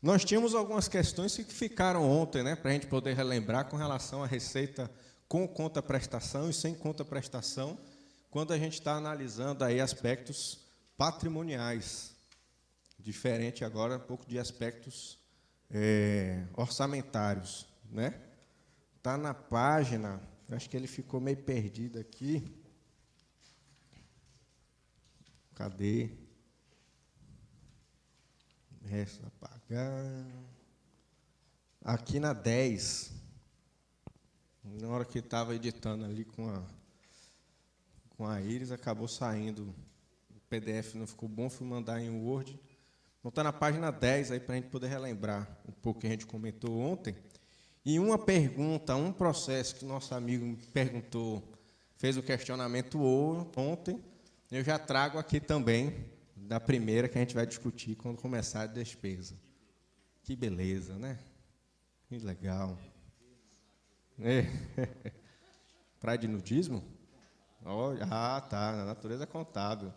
Nós tínhamos algumas questões que ficaram ontem, né, para a gente poder relembrar com relação à receita com conta-prestação e sem conta-prestação, quando a gente está analisando aí aspectos patrimoniais, diferente agora um pouco de aspectos orçamentários, né? Está na página, acho que ele ficou meio perdido aqui. Cadê? Resta pagar. Aqui na 10. Na hora que estava editando ali com a Iris, acabou saindo. O PDF não ficou bom, fui mandar em Word. Então está na página 10 aí para a gente poder relembrar um pouco que a gente comentou ontem. E uma pergunta, um processo que nosso amigo me perguntou, fez o questionamento ontem, eu já trago aqui também, da primeira que a gente vai discutir quando começar a despesa. Que beleza, né? Que legal. Praia de nudismo? Olha, tá, na natureza é contábil.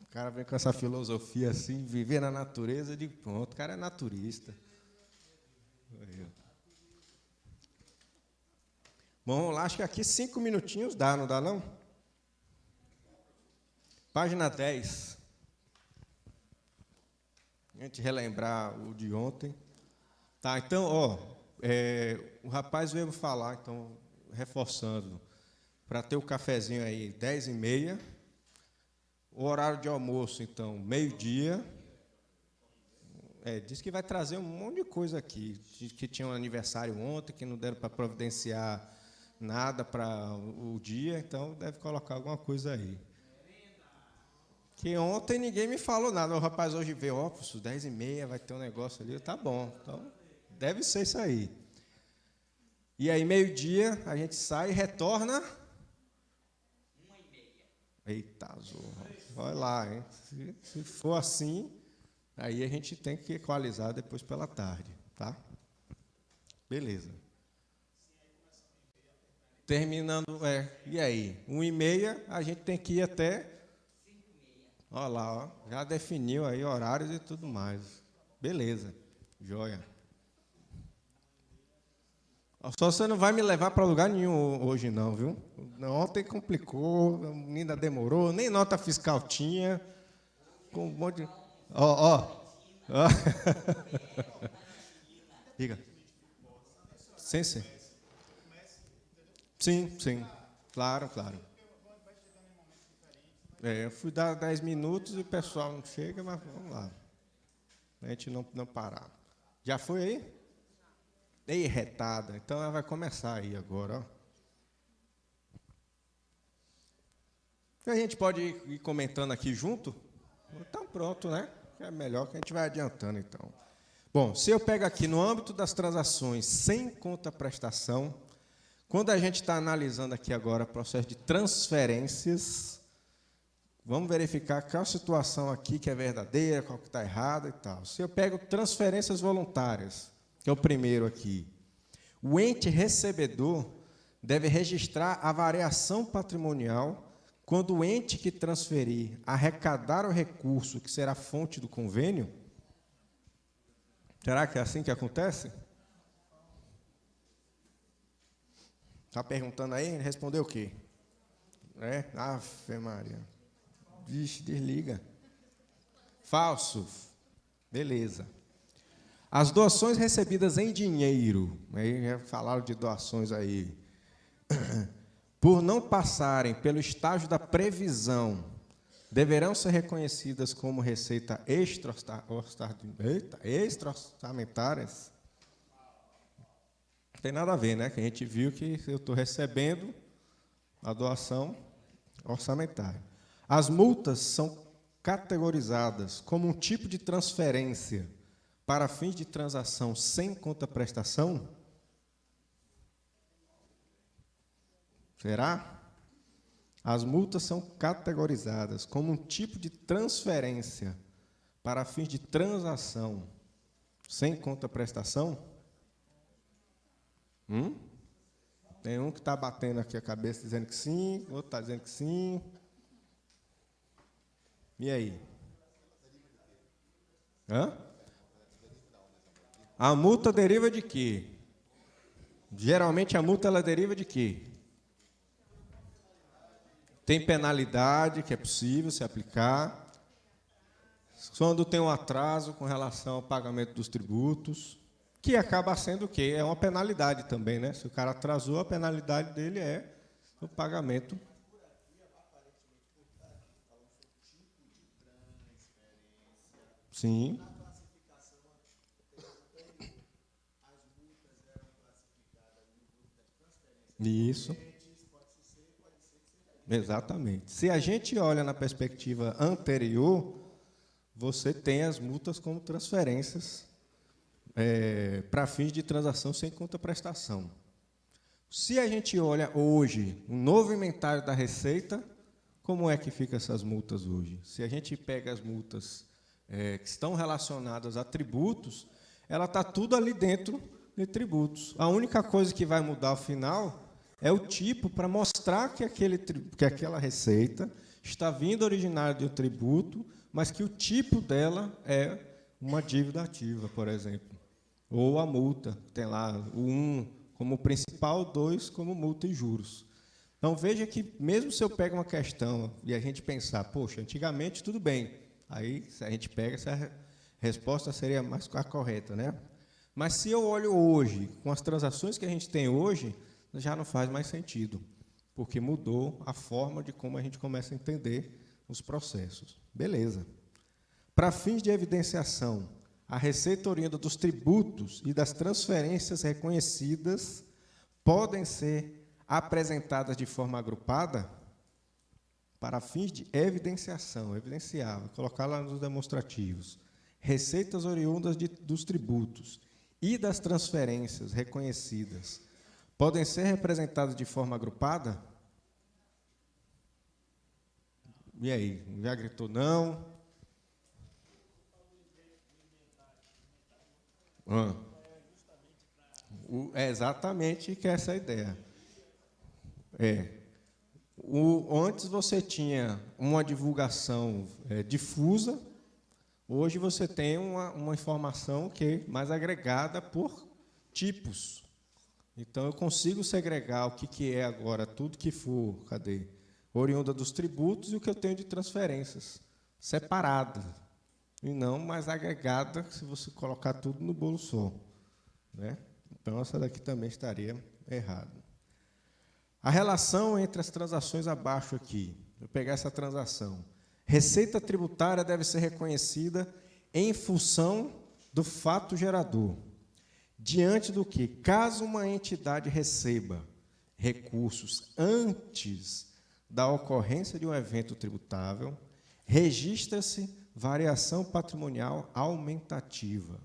O cara vem com essa filosofia assim, viver na natureza, de pronto, o cara é naturista. Bom, vamos lá, acho que aqui 5 minutinhos dá, não dá não? Página 10. A gente relembrar o de ontem. Tá, então, o rapaz veio falar, então, reforçando, para ter o cafezinho aí, 10h30. O horário de almoço, então, meio-dia. Diz que vai trazer um monte de coisa aqui, que tinha um aniversário ontem, que não deram para providenciar nada para o dia, então deve colocar alguma coisa aí. Que ontem ninguém me falou nada. O rapaz hoje veio, 10h30, vai ter um negócio ali. Tá bom, então deve ser isso aí. E aí, meio-dia, a gente sai e retorna. 1h30. Eita, zorra. Olha lá, hein? Se for assim, aí a gente tem que equalizar depois pela tarde, tá? Beleza. Terminando, e aí? 1h30, a gente tem que ir até... Olha lá, ó, já definiu aí horários e tudo mais. Beleza, joia. Só você não vai me levar para lugar nenhum hoje não, viu? Ontem complicou, ainda demorou, nem nota fiscal tinha. Com um monte de... Ó. Diga. Sim. Sim. Claro. Eu fui dar 10 minutos e o pessoal não chega, mas vamos lá. A gente não parar. Já foi aí? Ei, retada. Então ela vai começar aí agora, ó. A gente pode ir comentando aqui junto? Então pronto, né? É melhor que a gente vai adiantando, então. Bom, se eu pego aqui no âmbito das transações sem conta-prestação, quando a gente está analisando aqui agora o processo de transferências, vamos verificar qual situação aqui que é verdadeira, qual que está errada e tal. Se eu pego transferências voluntárias, que é o primeiro aqui, o ente recebedor deve registrar a variação patrimonial quando o ente que transferir arrecadar o recurso que será fonte do convênio. Será que é assim que acontece? Está perguntando aí? Ele respondeu o quê? Ave Maria. Vixe, desliga. Falso. Beleza. As doações recebidas em dinheiro, aí já falaram de doações aí, por não passarem pelo estágio da previsão, deverão ser reconhecidas como receita extra-orçamentárias. Não tem nada a ver, né? Que a gente viu que eu estou recebendo a doação orçamentária. As multas são categorizadas como um tipo de transferência para fins de transação sem conta-prestação. Será? As multas são categorizadas como um tipo de transferência para fins de transação sem conta-prestação? Tem um que está batendo aqui a cabeça dizendo que sim, outro está dizendo que sim. E aí? Hã? A multa deriva de quê? Geralmente a multa ela deriva de quê? Tem penalidade que é possível se aplicar. Quando tem um atraso com relação ao pagamento dos tributos, que acaba sendo o quê? É uma penalidade também, né? Se o cara atrasou, a penalidade dele é o pagamento. Sim. Isso. Exatamente. Se a gente olha na perspectiva anterior, você tem as multas como transferências para fins de transação sem contraprestação. Se a gente olha hoje um novo inventário da Receita, como é que ficam essas multas hoje? Se a gente pega as multas que estão relacionadas a tributos, ela está tudo ali dentro de tributos. A única coisa que vai mudar ao final é o tipo para mostrar que aquela receita está vindo originária de um tributo, mas que o tipo dela é uma dívida ativa, por exemplo. Ou a multa, tem lá o 1 como principal, 2 como multa e juros. Então, veja que, mesmo se eu pego uma questão e a gente pensar, poxa, antigamente tudo bem, aí, se a gente pega, essa resposta seria mais a correta, né? Mas, se eu olho hoje, com as transações que a gente tem hoje, já não faz mais sentido, porque mudou a forma de como a gente começa a entender os processos. Beleza. Para fins de evidenciação, a receita oriunda dos tributos e das transferências reconhecidas podem ser apresentadas de forma agrupada para fins de evidenciação, evidenciar, vou colocar lá nos demonstrativos. Receitas oriundas dos tributos e das transferências reconhecidas podem ser representadas de forma agrupada? E aí? Já gritou não? É exatamente que é essa a ideia. Antes você tinha uma divulgação difusa, hoje você tem uma informação que é mais agregada por tipos. Então, eu consigo segregar o que é agora tudo que for, oriunda dos tributos e o que eu tenho de transferências, separada, e não mais agregada, se você colocar tudo no bolo só, né? Então, essa daqui também estaria errada. A relação entre as transações abaixo aqui, vou pegar essa transação. Receita tributária deve ser reconhecida em função do fato gerador. Diante do que, caso uma entidade receba recursos antes da ocorrência de um evento tributável, registra-se variação patrimonial aumentativa.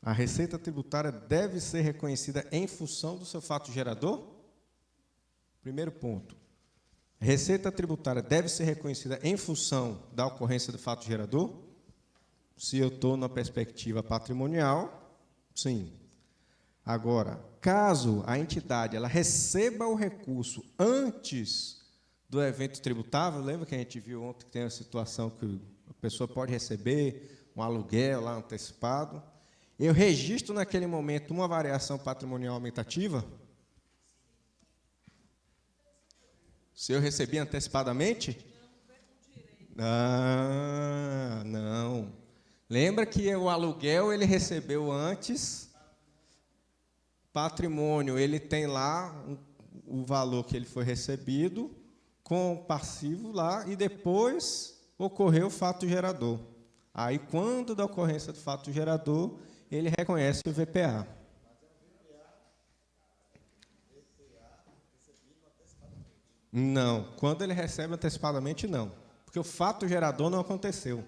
A receita tributária deve ser reconhecida em função do seu fato gerador? Primeiro ponto. A receita tributária deve ser reconhecida em função da ocorrência do fato gerador? Se eu estou na perspectiva patrimonial, sim. Agora, caso a entidade ela receba o recurso antes do evento tributável, lembra que a gente viu ontem que tem a situação que a pessoa pode receber um aluguel lá antecipado, eu registro naquele momento uma variação patrimonial aumentativa? Se eu recebi antecipadamente? Ah, não. Lembra que o aluguel ele recebeu antes, patrimônio ele tem lá o valor que ele foi recebido, com o passivo lá, e depois ocorreu o fato gerador. Aí, quando da ocorrência do fato gerador, ele reconhece o VPA. Não, quando ele recebe antecipadamente, não. Porque o fato gerador não aconteceu.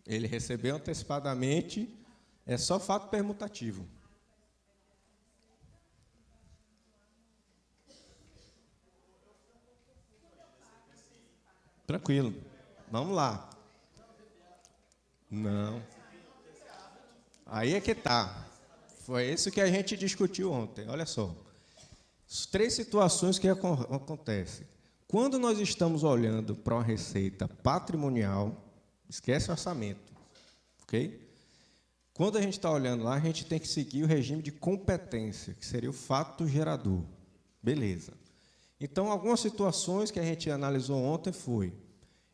Ele recebeu antecipadamente, é só fato permutativo. Tranquilo. Vamos lá. Não. Aí é que está. Foi isso que a gente discutiu ontem. Olha só. Três situações que acontecem. Quando nós estamos olhando para uma receita patrimonial, esquece o orçamento, ok? Quando a gente está olhando lá, a gente tem que seguir o regime de competência, que seria o fato gerador. Beleza. Então, algumas situações que a gente analisou ontem foi: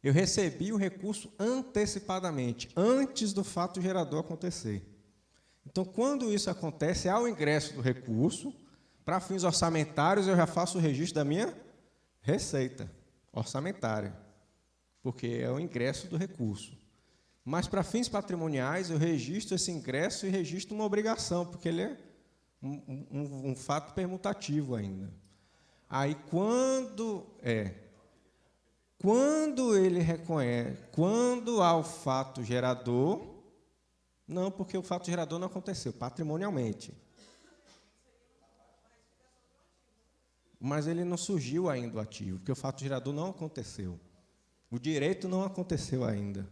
eu recebi o recurso antecipadamente, antes do fato gerador acontecer. Então, quando isso acontece, ao ingresso do recurso, para fins orçamentários, eu já faço o registro da minha receita orçamentária, porque é o ingresso do recurso. Mas, para fins patrimoniais, eu registro esse ingresso e registro uma obrigação, porque ele é um fato permutativo ainda. Aí, quando ele reconhece, quando há o fato gerador, não, porque o fato gerador não aconteceu, patrimonialmente. Mas ele não surgiu ainda o ativo, porque o fato gerador não aconteceu. O direito não aconteceu ainda.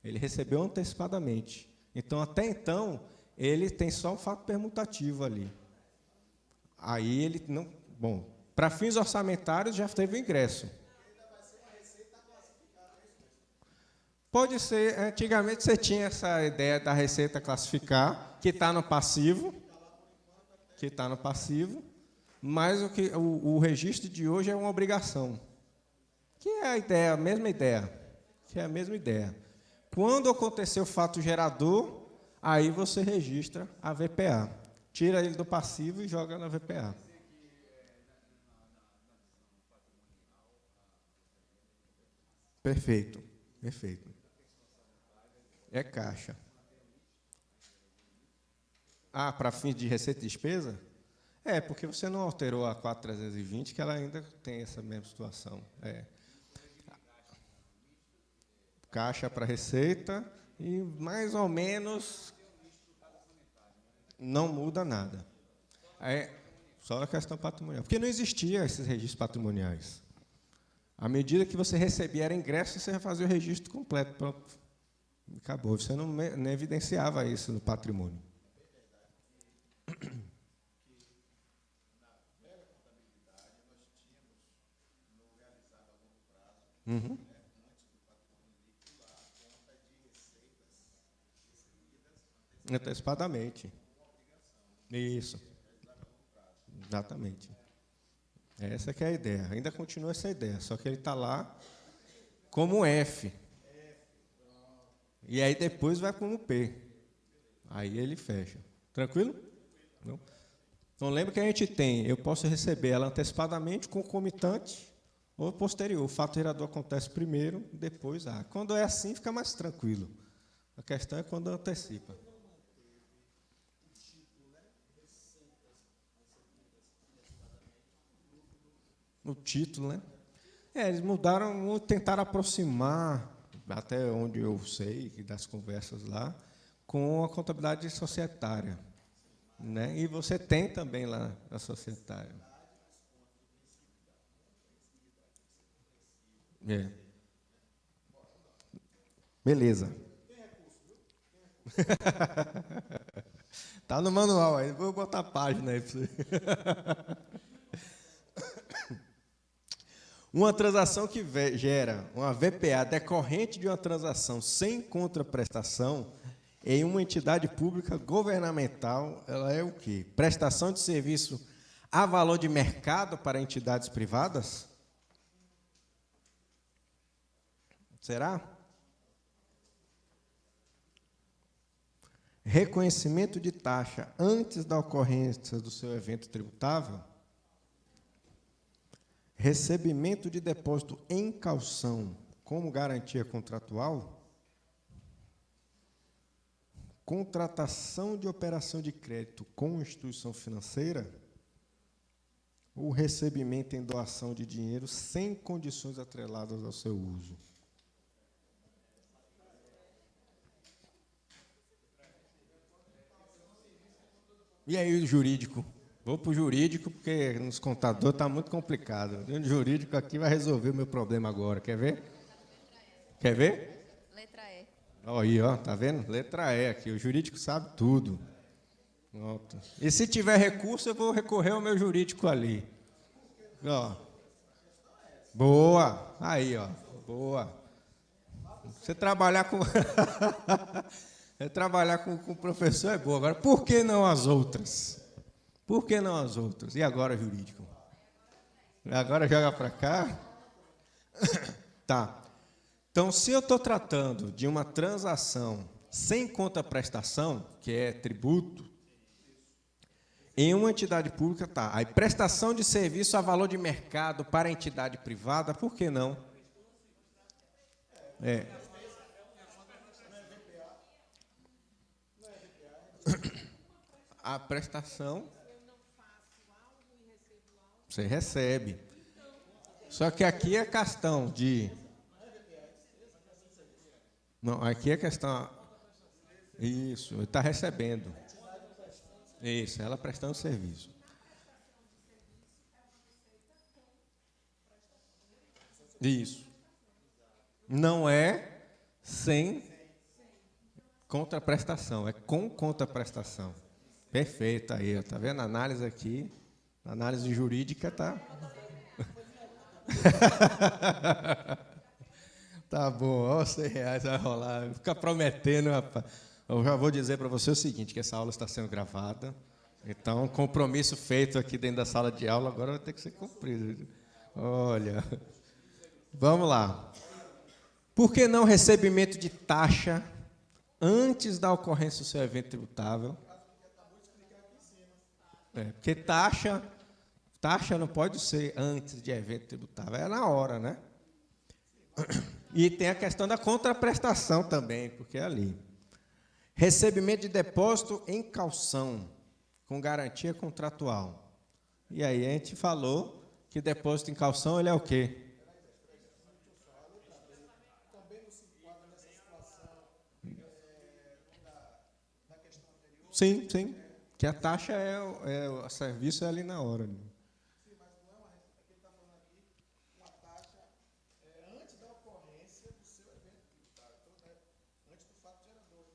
Ele recebeu antecipadamente. Então, até então, ele tem só o fato permutativo ali. Aí ele não... Bom, para fins orçamentários já teve o ingresso. Pode ser, antigamente você tinha essa ideia da receita classificar, que está no passivo, mas o registro de hoje é uma obrigação, que é a ideia, a mesma ideia. Quando acontecer o fato gerador, aí você registra a VPA. Tira ele do passivo e joga na VPA. Perfeito. É caixa. Ah, para fins de receita e despesa? É, porque você não alterou a 4320, que ela ainda tem essa mesma situação. Caixa para receita e mais ou menos não muda nada. Só a questão patrimonial. Porque não existia esses registros patrimoniais. À medida que você recebia era ingresso, você fazia o registro completo. Pronto. Acabou. Você não evidenciava isso no patrimônio. Uhum. Antecipadamente. Isso. Exatamente. Essa que é a ideia. Ainda continua essa ideia, só que ele está lá como F. E aí depois vai como P. Aí ele fecha. Tranquilo? Não? Então lembra que a gente tem, eu posso receber ela antecipadamente, concomitante ou posterior. O fato gerador acontece primeiro, depois A. Quando é assim, fica mais tranquilo. A questão é quando antecipa. O título, né? Eles mudaram, tentaram aproximar, até onde eu sei, das conversas lá, com a contabilidade societária. Né? E você tem também lá a societária. Beleza. Tá no manual aí, vou botar a página aí para você. Uma transação que gera uma VPA decorrente de uma transação sem contraprestação em uma entidade pública governamental, ela é o quê? Prestação de serviço a valor de mercado para entidades privadas? Será? Reconhecimento de taxa antes da ocorrência do seu evento tributável? Recebimento de depósito em calção como garantia contratual? Contratação de operação de crédito com instituição financeira? Ou recebimento em doação de dinheiro sem condições atreladas ao seu uso? E aí, o jurídico? Vou para o jurídico, porque nos contadores está muito complicado. O jurídico aqui vai resolver o meu problema agora. Quer ver? Quer ver? Letra E. Aí, ó, tá vendo? Letra E aqui. O jurídico sabe tudo. Pronto. E se tiver recurso, eu vou recorrer ao meu jurídico ali. Ó. Boa. Aí, ó. Boa. Você trabalhar com trabalhar com o professor é bom. Agora, por que não as outras? Por que não as outras? E agora, jurídico? Agora joga para cá? Tá. Então, se eu estou tratando de uma transação sem contraprestação, que é tributo, em uma entidade pública, tá. Aí, prestação de serviço a valor de mercado para entidade privada, por que não? A prestação, você recebe. Só que aqui é questão de... Não, aqui é questão... Isso, ele está recebendo. Isso, ela prestando serviço. Isso. Não é sem contraprestação, é com contraprestação. Perfeito, aí, está vendo? A análise aqui, a análise jurídica está... Tá bom, ó, R$100 vai rolar. Fica prometendo, rapaz. Eu já vou dizer para você o seguinte, que essa aula está sendo gravada. Então, um compromisso feito aqui dentro da sala de aula agora vai ter que ser cumprido. Olha, vamos lá. Por que não recebimento de taxa antes da ocorrência do seu evento tributável? Porque taxa não pode ser antes de evento tributável, é na hora, né? E tem a questão da contraprestação também, porque é ali. Recebimento de depósito em calção, com garantia contratual. E aí a gente falou que depósito em calção, ele é o quê? Sim, sim. Que a taxa o serviço é ali na hora.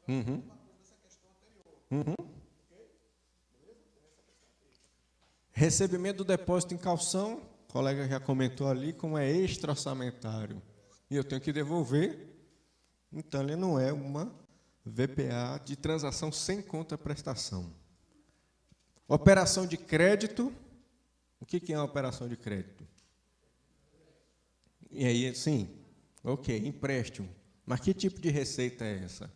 Uhum. Uhum. Recebimento do depósito em calção, o colega já comentou ali, como é extra-orçamentário. E eu tenho que devolver, então ele não é uma VPA de transação sem contraprestação. Operação de crédito, o que é uma operação de crédito? E aí, sim, ok, empréstimo. Mas que tipo de receita é essa?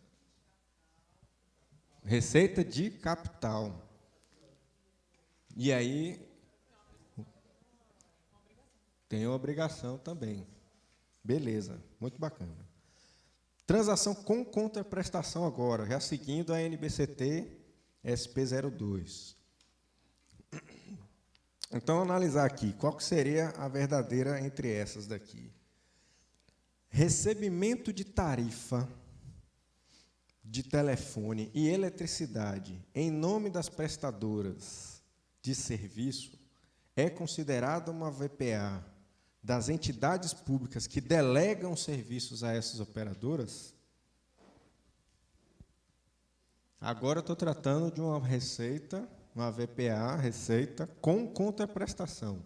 Receita de capital. E aí, tem obrigação também. Beleza, muito bacana. Transação com contraprestação agora, já seguindo a NBCT SP02. Então, analisar aqui, qual que seria a verdadeira entre essas daqui? Recebimento de tarifa de telefone e eletricidade em nome das prestadoras de serviço é considerada uma VPA das entidades públicas que delegam serviços a essas operadoras? Agora eu estou tratando de uma receita, uma VPA, receita com contraprestação.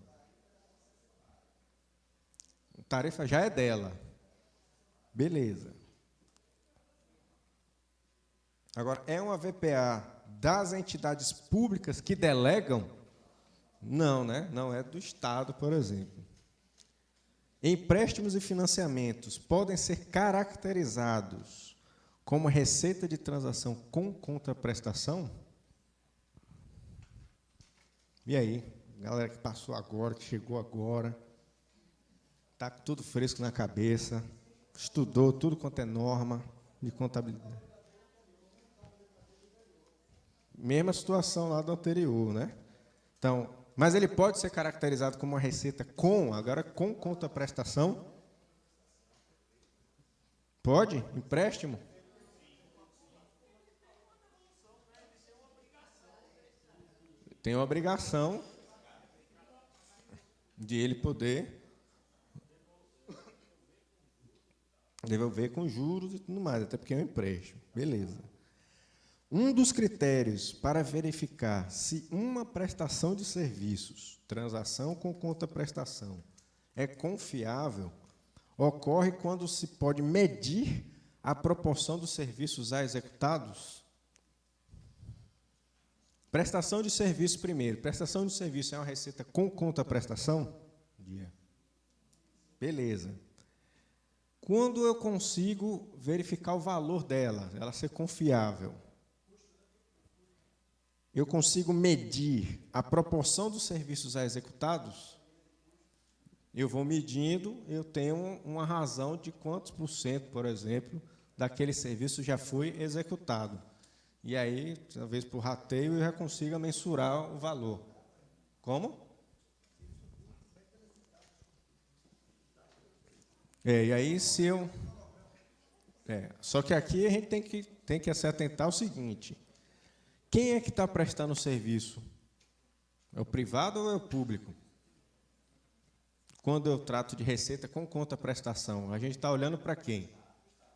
A tarifa já é dela. Beleza. Agora, é uma VPA das entidades públicas que delegam? Não, né? Não é do Estado, por exemplo. Empréstimos e financiamentos podem ser caracterizados como receita de transação com contraprestação? E aí, galera que passou agora, que chegou agora, está tudo fresco na cabeça, estudou tudo quanto é norma de contabilidade. Mesma situação lá do anterior, né? Então, mas ele pode ser caracterizado como uma receita agora com contraprestação? Pode? Empréstimo? Tem uma obrigação de ele poder devolver com juros e tudo mais, até porque é um empréstimo. Beleza. Um dos critérios para verificar se uma prestação de serviços, transação com contraprestação, é confiável, ocorre quando se pode medir a proporção dos serviços a executados. Prestação de serviço primeiro. Prestação de serviço é uma receita com contraprestação? Beleza. Quando eu consigo verificar o valor dela, ela ser confiável? Eu consigo medir a proporção dos serviços a executados? Eu vou medindo, eu tenho uma razão de quantos por cento, por exemplo, daquele serviço já foi executado. E aí, talvez por rateio, eu já consiga mensurar o valor. Como? E aí, se eu... só que aqui a gente tem que se atentar ao seguinte: quem é que está prestando o serviço? É o privado ou é o público? Quando eu trato de receita com contraprestação, a gente está olhando para quem?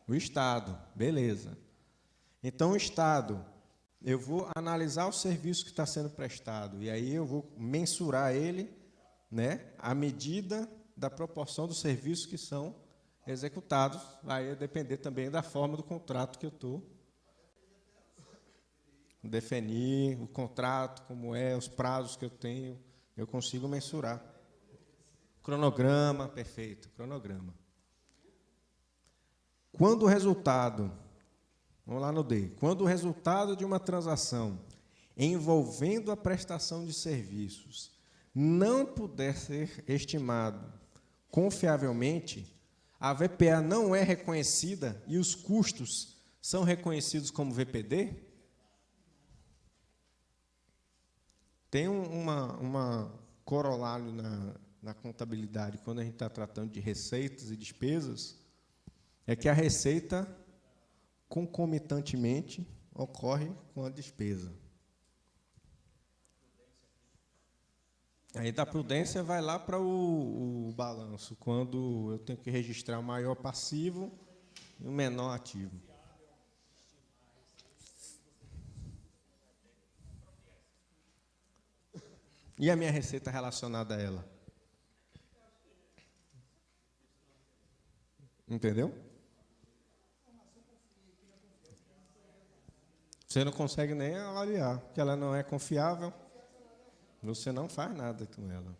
O Estado, beleza. Então, o Estado, eu vou analisar o serviço que está sendo prestado, e aí eu vou mensurar ele, né, à medida da proporção dos serviços que são executados, vai depender também da forma do contrato que eu estou. Definir o contrato, como é, os prazos que eu tenho, eu consigo mensurar. Cronograma, perfeito, cronograma. Quando o resultado, vamos lá no D, quando o resultado de uma transação envolvendo a prestação de serviços não puder ser estimado confiavelmente, a VPA não é reconhecida e os custos são reconhecidos como VPD? Tem uma corolário na contabilidade, quando a gente está tratando de receitas e despesas, é que a receita, concomitantemente, ocorre com a despesa. Aí, da prudência, vai lá para o balanço, quando eu tenho que registrar o maior passivo e o menor ativo. E a minha receita relacionada a ela? Entendeu? Você não consegue nem avaliar, porque ela não é confiável, você não faz nada com ela.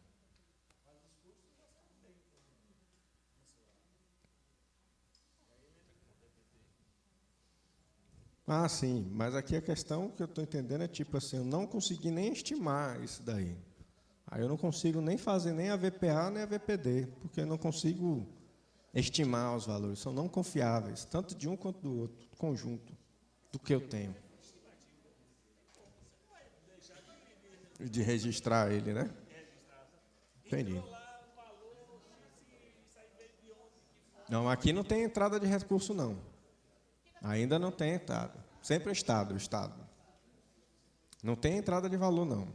Ah, sim, mas aqui a questão que eu estou entendendo é tipo assim, eu não consegui nem estimar isso daí. Aí eu não consigo nem fazer nem a VPA nem a VPD, porque eu não consigo estimar os valores, são não confiáveis, tanto de um quanto do outro, conjunto, do que eu tenho. De registrar ele, né? Entendi. Não, aqui não tem entrada de recurso, não. Ainda não tem entrada. Sempre é Estado, o Estado. Não tem entrada de valor, não.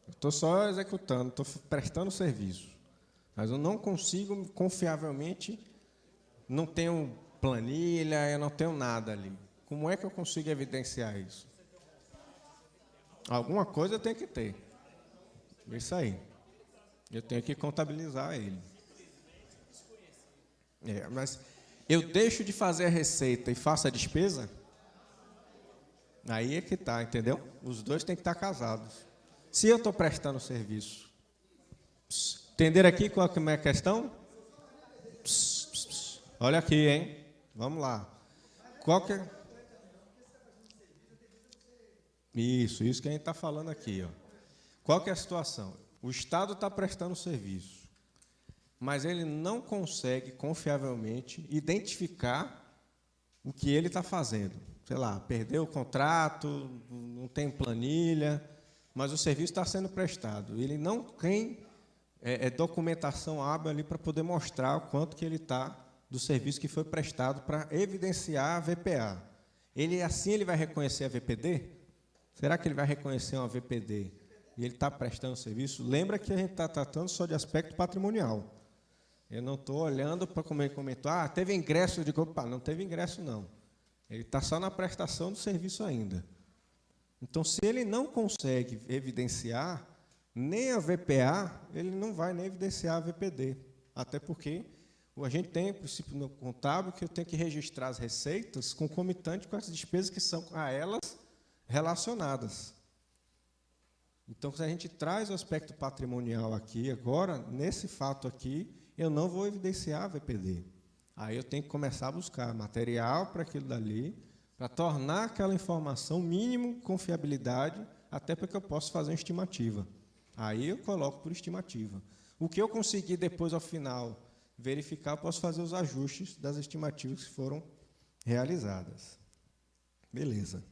Estou só executando, estou prestando serviço. Mas eu não consigo, confiavelmente, não tenho planilha, eu não tenho nada ali. Como é que eu consigo evidenciar isso? Alguma coisa eu tenho que ter. Isso aí. Eu tenho que contabilizar ele. Mas eu deixo de fazer a receita e faço a despesa? Aí é que está, entendeu? Os dois têm que estar casados. Se eu estou prestando serviço, entenderam aqui qual é a questão? Olha aqui, hein? Vamos lá. Qual que é? Isso que a gente está falando aqui, ó. Qual que é a situação? O Estado está prestando serviço, mas ele não consegue confiavelmente identificar o que ele está fazendo. Sei lá, perdeu o contrato, não tem planilha, mas o serviço está sendo prestado. Ele não tem documentação hábil ali para poder mostrar o quanto que ele está do serviço que foi prestado para evidenciar a VPA. Assim ele vai reconhecer a VPD? Será que ele vai reconhecer uma VPD e ele está prestando serviço? Lembra que a gente está tratando só de aspecto patrimonial. Eu não estou olhando para, como ele comentou, teve ingresso. Eu digo, opa, não teve ingresso, não. Ele está só na prestação do serviço ainda. Então, se ele não consegue evidenciar nem a VPA, ele não vai nem evidenciar a VPD. Até porque a gente tem o princípio no contábil que eu tenho que registrar as receitas concomitante com as despesas que são a elas relacionadas. Então, se a gente traz o aspecto patrimonial aqui, agora, nesse fato aqui, eu não vou evidenciar a VPD. Aí eu tenho que começar a buscar material para aquilo dali, para tornar aquela informação mínimo confiabilidade, até para que eu possa fazer uma estimativa. Aí eu coloco por estimativa. O que eu conseguir depois, ao final, verificar, eu posso fazer os ajustes das estimativas que foram realizadas. Beleza.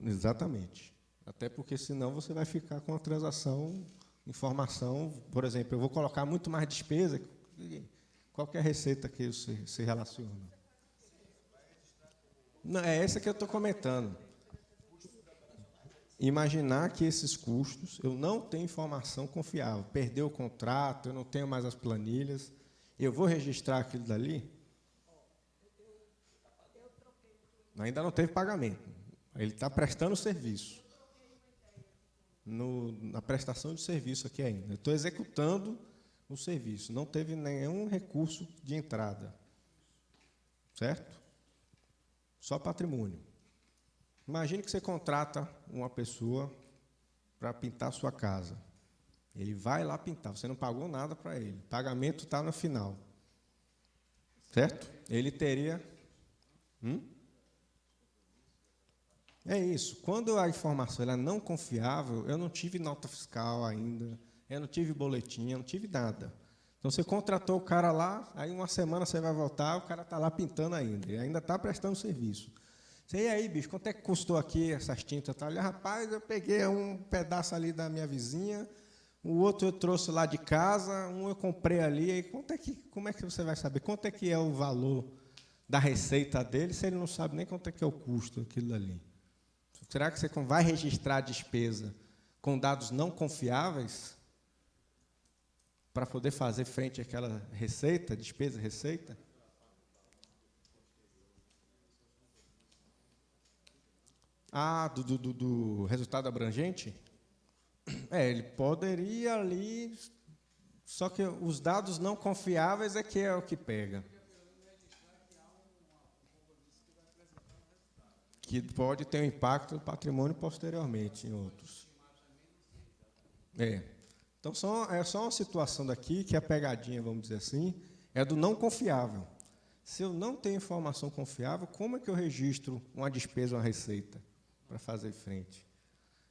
Exatamente. Até porque, senão, você vai ficar com a transação, informação, por exemplo, eu vou colocar muito mais despesa, qual que é a receita que se relaciona? Não, é essa que eu estou comentando. Imaginar que esses custos, eu não tenho informação confiável, perdeu o contrato, eu não tenho mais as planilhas, eu vou registrar aquilo dali? Ainda não teve pagamento, ele está prestando serviço. Na prestação de serviço aqui ainda. Eu estou executando o serviço, não teve nenhum recurso de entrada. Certo? Só patrimônio. Imagine que você contrata uma pessoa para pintar a sua casa. Ele vai lá pintar, você não pagou nada para ele. O pagamento está no final. Certo? Ele teria... É isso. Quando a informação ela é não confiável, eu não tive nota fiscal ainda, eu não tive boletim, eu não tive nada. Então, você contratou o cara lá, aí uma semana você vai voltar, o cara está lá pintando ainda, e ainda está prestando serviço. Você, e aí, bicho, quanto é que custou aqui essas tintas? Olha, rapaz, eu peguei um pedaço ali da minha vizinha, o outro eu trouxe lá de casa, um eu comprei ali, aí como é que você vai saber? Quanto é que é o valor da receita dele, se ele não sabe nem quanto é que é o custo daquilo ali? Será que você vai registrar a despesa com dados não confiáveis para poder fazer frente àquela receita, despesa, receita? Ah, do resultado abrangente? Ele poderia ali, só que os dados não confiáveis é o que pega. Que pode ter um impacto no patrimônio posteriormente em outros. Então, é só uma situação daqui que a pegadinha, vamos dizer assim, é do não confiável. Se eu não tenho informação confiável, como é que eu registro uma despesa, uma receita, para fazer frente?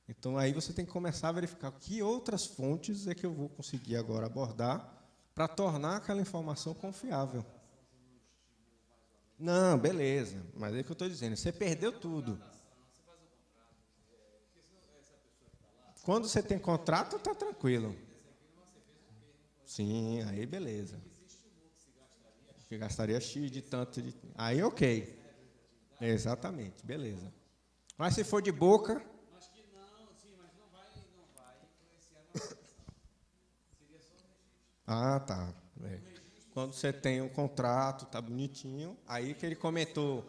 Então, aí você tem que começar a verificar que outras fontes é que eu vou conseguir agora abordar para tornar aquela informação confiável. Não, beleza, mas é o que eu estou dizendo, você perdeu tudo. Quando você tem contrato, está tranquilo. Sim, aí beleza. Que gastaria X de tanto de... Aí ok. Exatamente, beleza. Mas se for de boca... Acho que não, sim, mas não vai influenciar na seria só o registro. Ah, tá. Quando você tem um contrato, tá bonitinho, aí que ele comentou...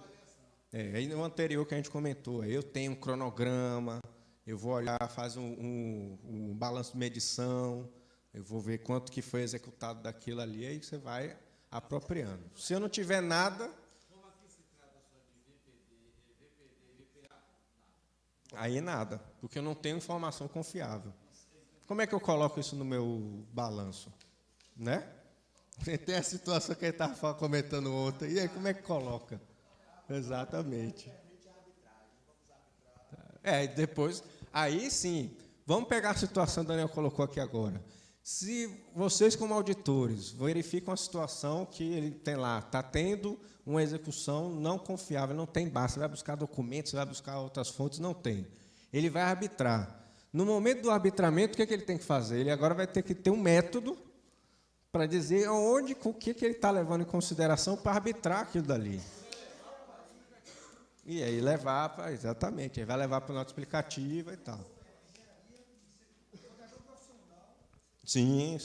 aí no anterior que a gente comentou, aí eu tenho um cronograma, eu vou olhar, faz um balanço de medição, eu vou ver quanto que foi executado daquilo ali, aí você vai apropriando. Se eu não tiver nada... Como aqui se trata só de VPD, VPA? Aí nada, porque eu não tenho informação confiável. Como é que eu coloco isso no meu balanço? Né? Tem a situação que ele estava comentando ontem, e aí como é que coloca? Exatamente. Depois, aí sim, vamos pegar a situação que o Daniel colocou aqui agora. Se vocês, como auditores, verificam a situação que ele tem lá, está tendo uma execução não confiável, não tem base, você vai buscar documentos, você vai buscar outras fontes, não tem. Ele vai arbitrar. No momento do arbitramento, o que ele tem que fazer? Ele agora vai ter que ter um método para dizer onde, o que ele está levando em consideração para arbitrar aquilo dali. E aí levar para... Exatamente, aí vai levar para a nota explicativa e tal. Sim.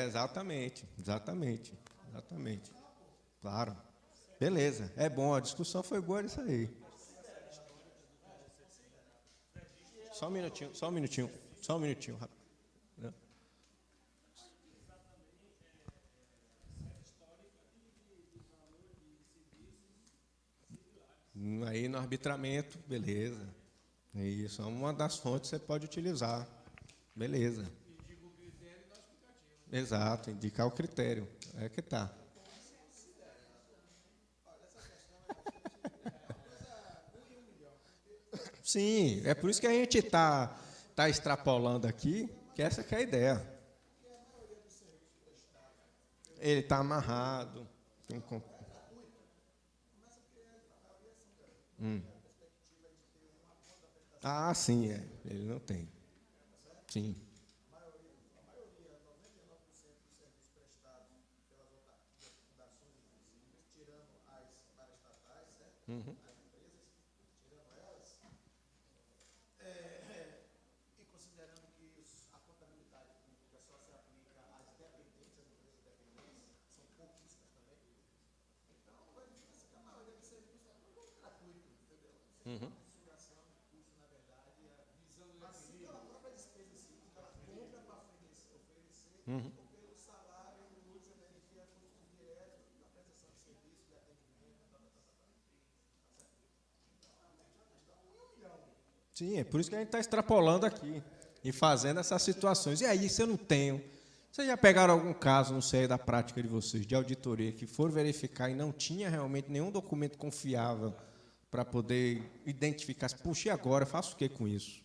Exatamente. Claro. Beleza, é bom, a discussão foi boa nisso aí. Só um minutinho, só um minutinho, só um minutinho. Rápido. Aí no arbitramento, beleza. Isso, é uma das fontes que você pode utilizar. Beleza. Exato, indicar o critério. É que tá. Sim, é por isso que a gente está extrapolando aqui, que essa que é a ideia. Ele está amarrado. Ah, sim, é. Ele não tem. Sim. Uhum. Uhum. Uhum. Sim, é por isso que a gente está extrapolando aqui e fazendo essas situações. E aí, se eu não tenho. Vocês já pegaram algum caso, não sei, da prática de vocês, de auditoria, que foram verificar e não tinha realmente nenhum documento confiável para poder identificar, puxa, e agora, faço o que com isso?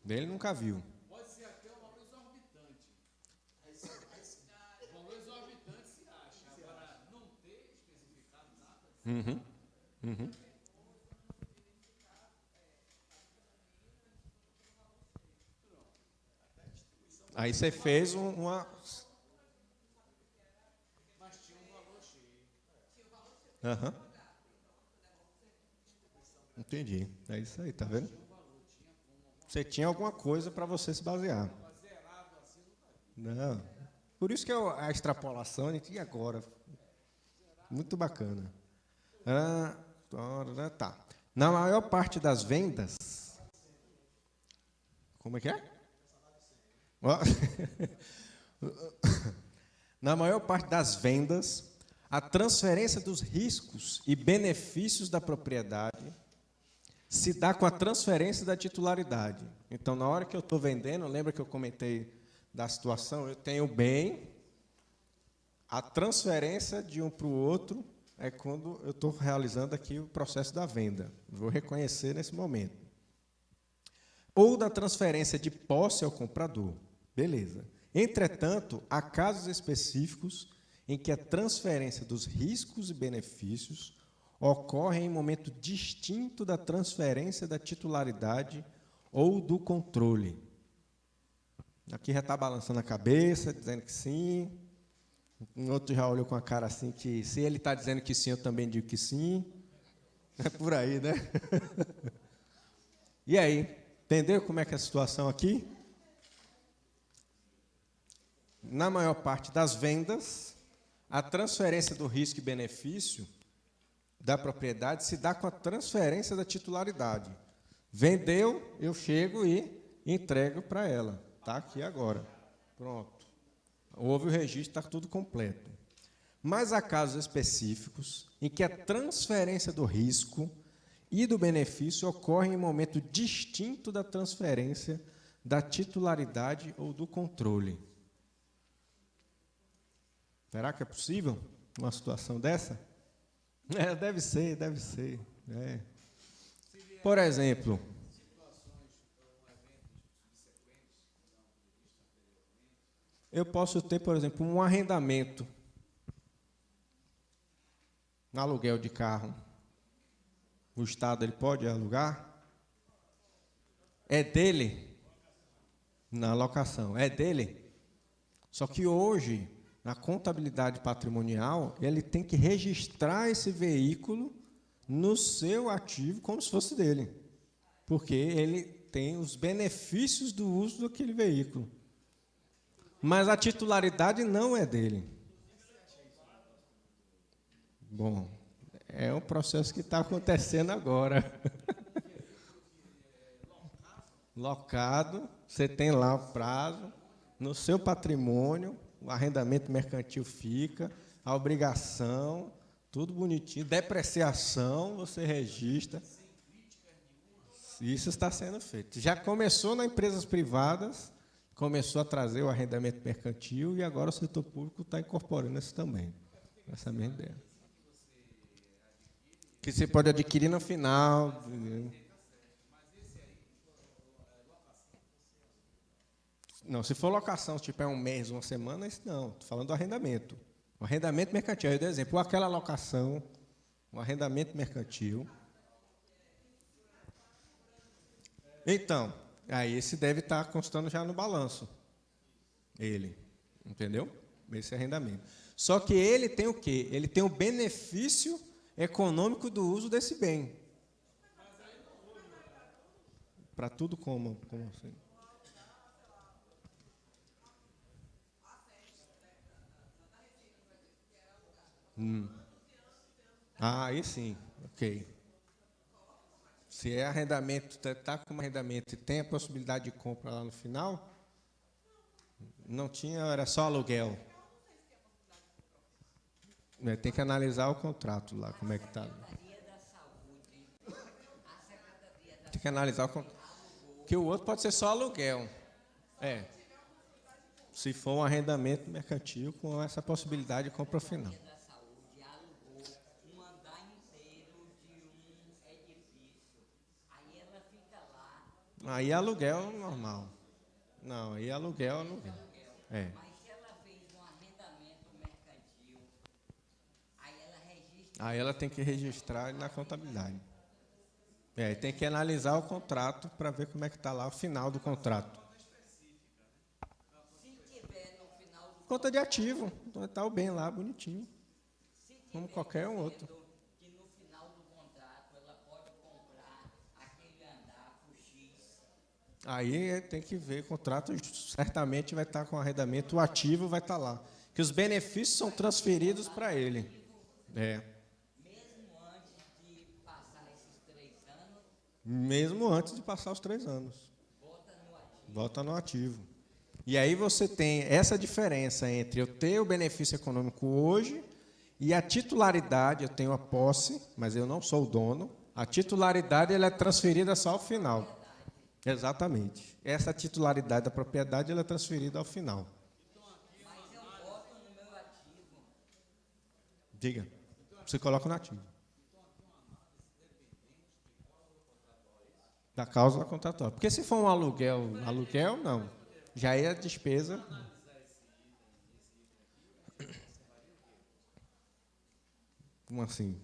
Ele nunca viu. Pode ser até um valor exorbitante. O valor exorbitante se acha. Agora, não ter especificado nada. Uhum. Uhum. Aí você fez uma. Mas tinha um valor cheio. Aham. Entendi. É isso aí, tá vendo? Você tinha alguma coisa para você se basear. Não. Por isso que a extrapolação, a gente ia agora. Muito bacana. Tá. Na maior parte das vendas. Como é que é? Ó. Na maior parte das vendas, a transferência dos riscos e benefícios da propriedade se dá com a transferência da titularidade. Então, na hora que eu estou vendendo, lembra que eu comentei da situação? Eu tenho o bem, a transferência de um para o outro é quando eu estou realizando aqui o processo da venda. Vou reconhecer nesse momento. Ou da transferência de posse ao comprador. Beleza. Entretanto, há casos específicos em que a transferência dos riscos e benefícios ocorre em momento distinto da transferência da titularidade ou do controle. Aqui já está balançando a cabeça, dizendo que sim. Um outro já olhou com a cara assim, que se ele está dizendo que sim, eu também digo que sim. É por aí, né? E aí, entendeu como é que é a situação aqui? Na maior parte das vendas, a transferência do risco e benefício da propriedade se dá com a transferência da titularidade. Vendeu, eu chego e entrego para ela. Está aqui agora. Pronto. Houve o registro, está tudo completo. Mas há casos específicos em que a transferência do risco e do benefício ocorre em momento distinto da transferência da titularidade ou do controle. Será que é possível uma situação dessa? Deve ser, deve ser. É. Por exemplo, eu posso ter, por exemplo, um arrendamento, um aluguel de carro. O Estado ele pode alugar? É dele? Na locação, é dele? Só que hoje, na contabilidade patrimonial, ele tem que registrar esse veículo no seu ativo como se fosse dele, porque ele tem os benefícios do uso daquele veículo. Mas a titularidade não é dele. Bom, é um processo que está acontecendo agora. locado, você tem lá o prazo, no seu patrimônio, o arrendamento mercantil fica, a obrigação, tudo bonitinho, depreciação, você registra. Isso está sendo feito. Já começou nas empresas privadas, começou a trazer o arrendamento mercantil e agora o setor público está incorporando isso também. Essa é a minha ideia. Que você pode adquirir no final. Não, se for locação, tipo é um mês, uma semana, isso não. Estou falando do arrendamento. O arrendamento mercantil, eu dei exemplo, aquela locação, o arrendamento mercantil. Então, aí esse deve estar constando já no balanço. Ele, entendeu? Esse arrendamento. Só que ele tem o quê? Ele tem o benefício econômico do uso desse bem. Para tudo como assim? Ah, aí sim, ok. Se é arrendamento, está como arrendamento e tem a possibilidade de compra lá no final, não tinha, era só aluguel. Tem que analisar o contrato lá, como é que está. Tem que analisar o contrato. Porque o outro pode ser só aluguel. É. Se for um arrendamento mercantil com essa possibilidade de compra final. Aí é aluguel normal. Não, aí é aluguel. É. Mas se ela fez um arrendamento mercantil, aí ela registra. Aí ela tem que registrar na contabilidade. Tem que analisar o contrato para ver como é que está lá o final do contrato. Se tiver no final do Conta de ativo. Está o bem lá, bonitinho. Como qualquer um outro. que no final do contrato ela pode comprar aquele andar por X. Aí tem que ver, o contrato certamente vai estar com arrendamento, o ativo vai estar lá. Que os benefícios são transferidos para ele. Mesmo antes de passar esses 3 anos, Mesmo antes de passar os 3 anos. bota no ativo. Volta no ativo. E aí você tem essa diferença entre eu ter o benefício econômico hoje e a titularidade, eu tenho a posse, mas eu não sou o dono. A titularidade ela é transferida só ao final. Exatamente. Essa titularidade da propriedade ela é transferida ao final. Mas eu boto no meu ativo. Diga. Você coloca no ativo. Da cláusula contratual. Porque se for um aluguel não. Já é a despesa. Como assim?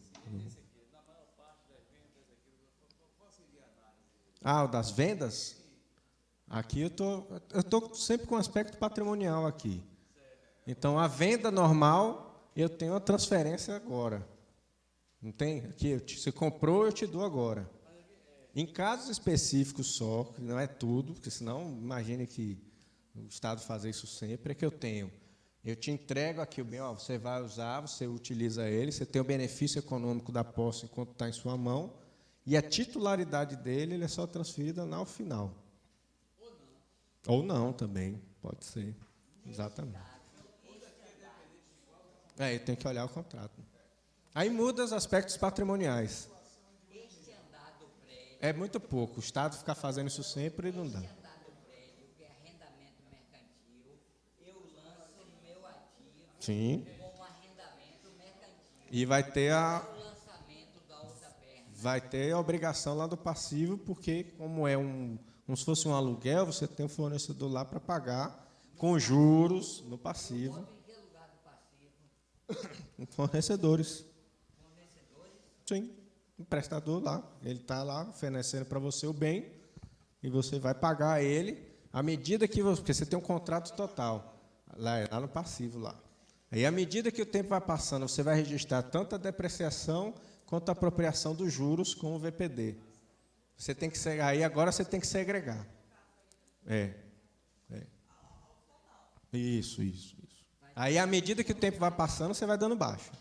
Ah, o das vendas? Aqui eu tô sempre com aspecto patrimonial aqui. Então, a venda normal, eu tenho a transferência agora. Não tem? Aqui, você comprou, eu te dou agora. Em casos específicos só, que não é tudo, porque senão, imagine que o Estado fazer isso sempre, é que eu te entrego aqui o bem, você vai usar, você utiliza ele, você tem o benefício econômico da posse enquanto está em sua mão, e a titularidade dele ele é só transferida no final. Ou não também, pode ser. Exatamente. Tem que olhar o contrato. Aí muda os aspectos patrimoniais. Este andar do prédio, É muito pouco. O Estado ficar fazendo isso sempre não dá. andar do prédio, que é arrendamento mercantil, eu lanço no meu ativo Sim. como arrendamento mercantil. E vai ter O lançamento da outra perna. vai ter a obrigação lá do passivo, porque como é como se fosse um aluguel, você tem um fornecedor lá para pagar com juros no passivo. Em que lugar do passivo? Fornecedores. Fornecedores? Sim. O prestador lá. Ele está lá oferecendo para você o bem e você vai pagar ele à medida que porque você tem um contrato total lá no passivo lá. Aí, à medida que o tempo vai passando, você vai registrar tanto a depreciação quanto a apropriação dos juros com o VPD. Você tem que aí agora você tem que segregar. Isso. Aí, à medida que o tempo vai passando, você vai dando baixa.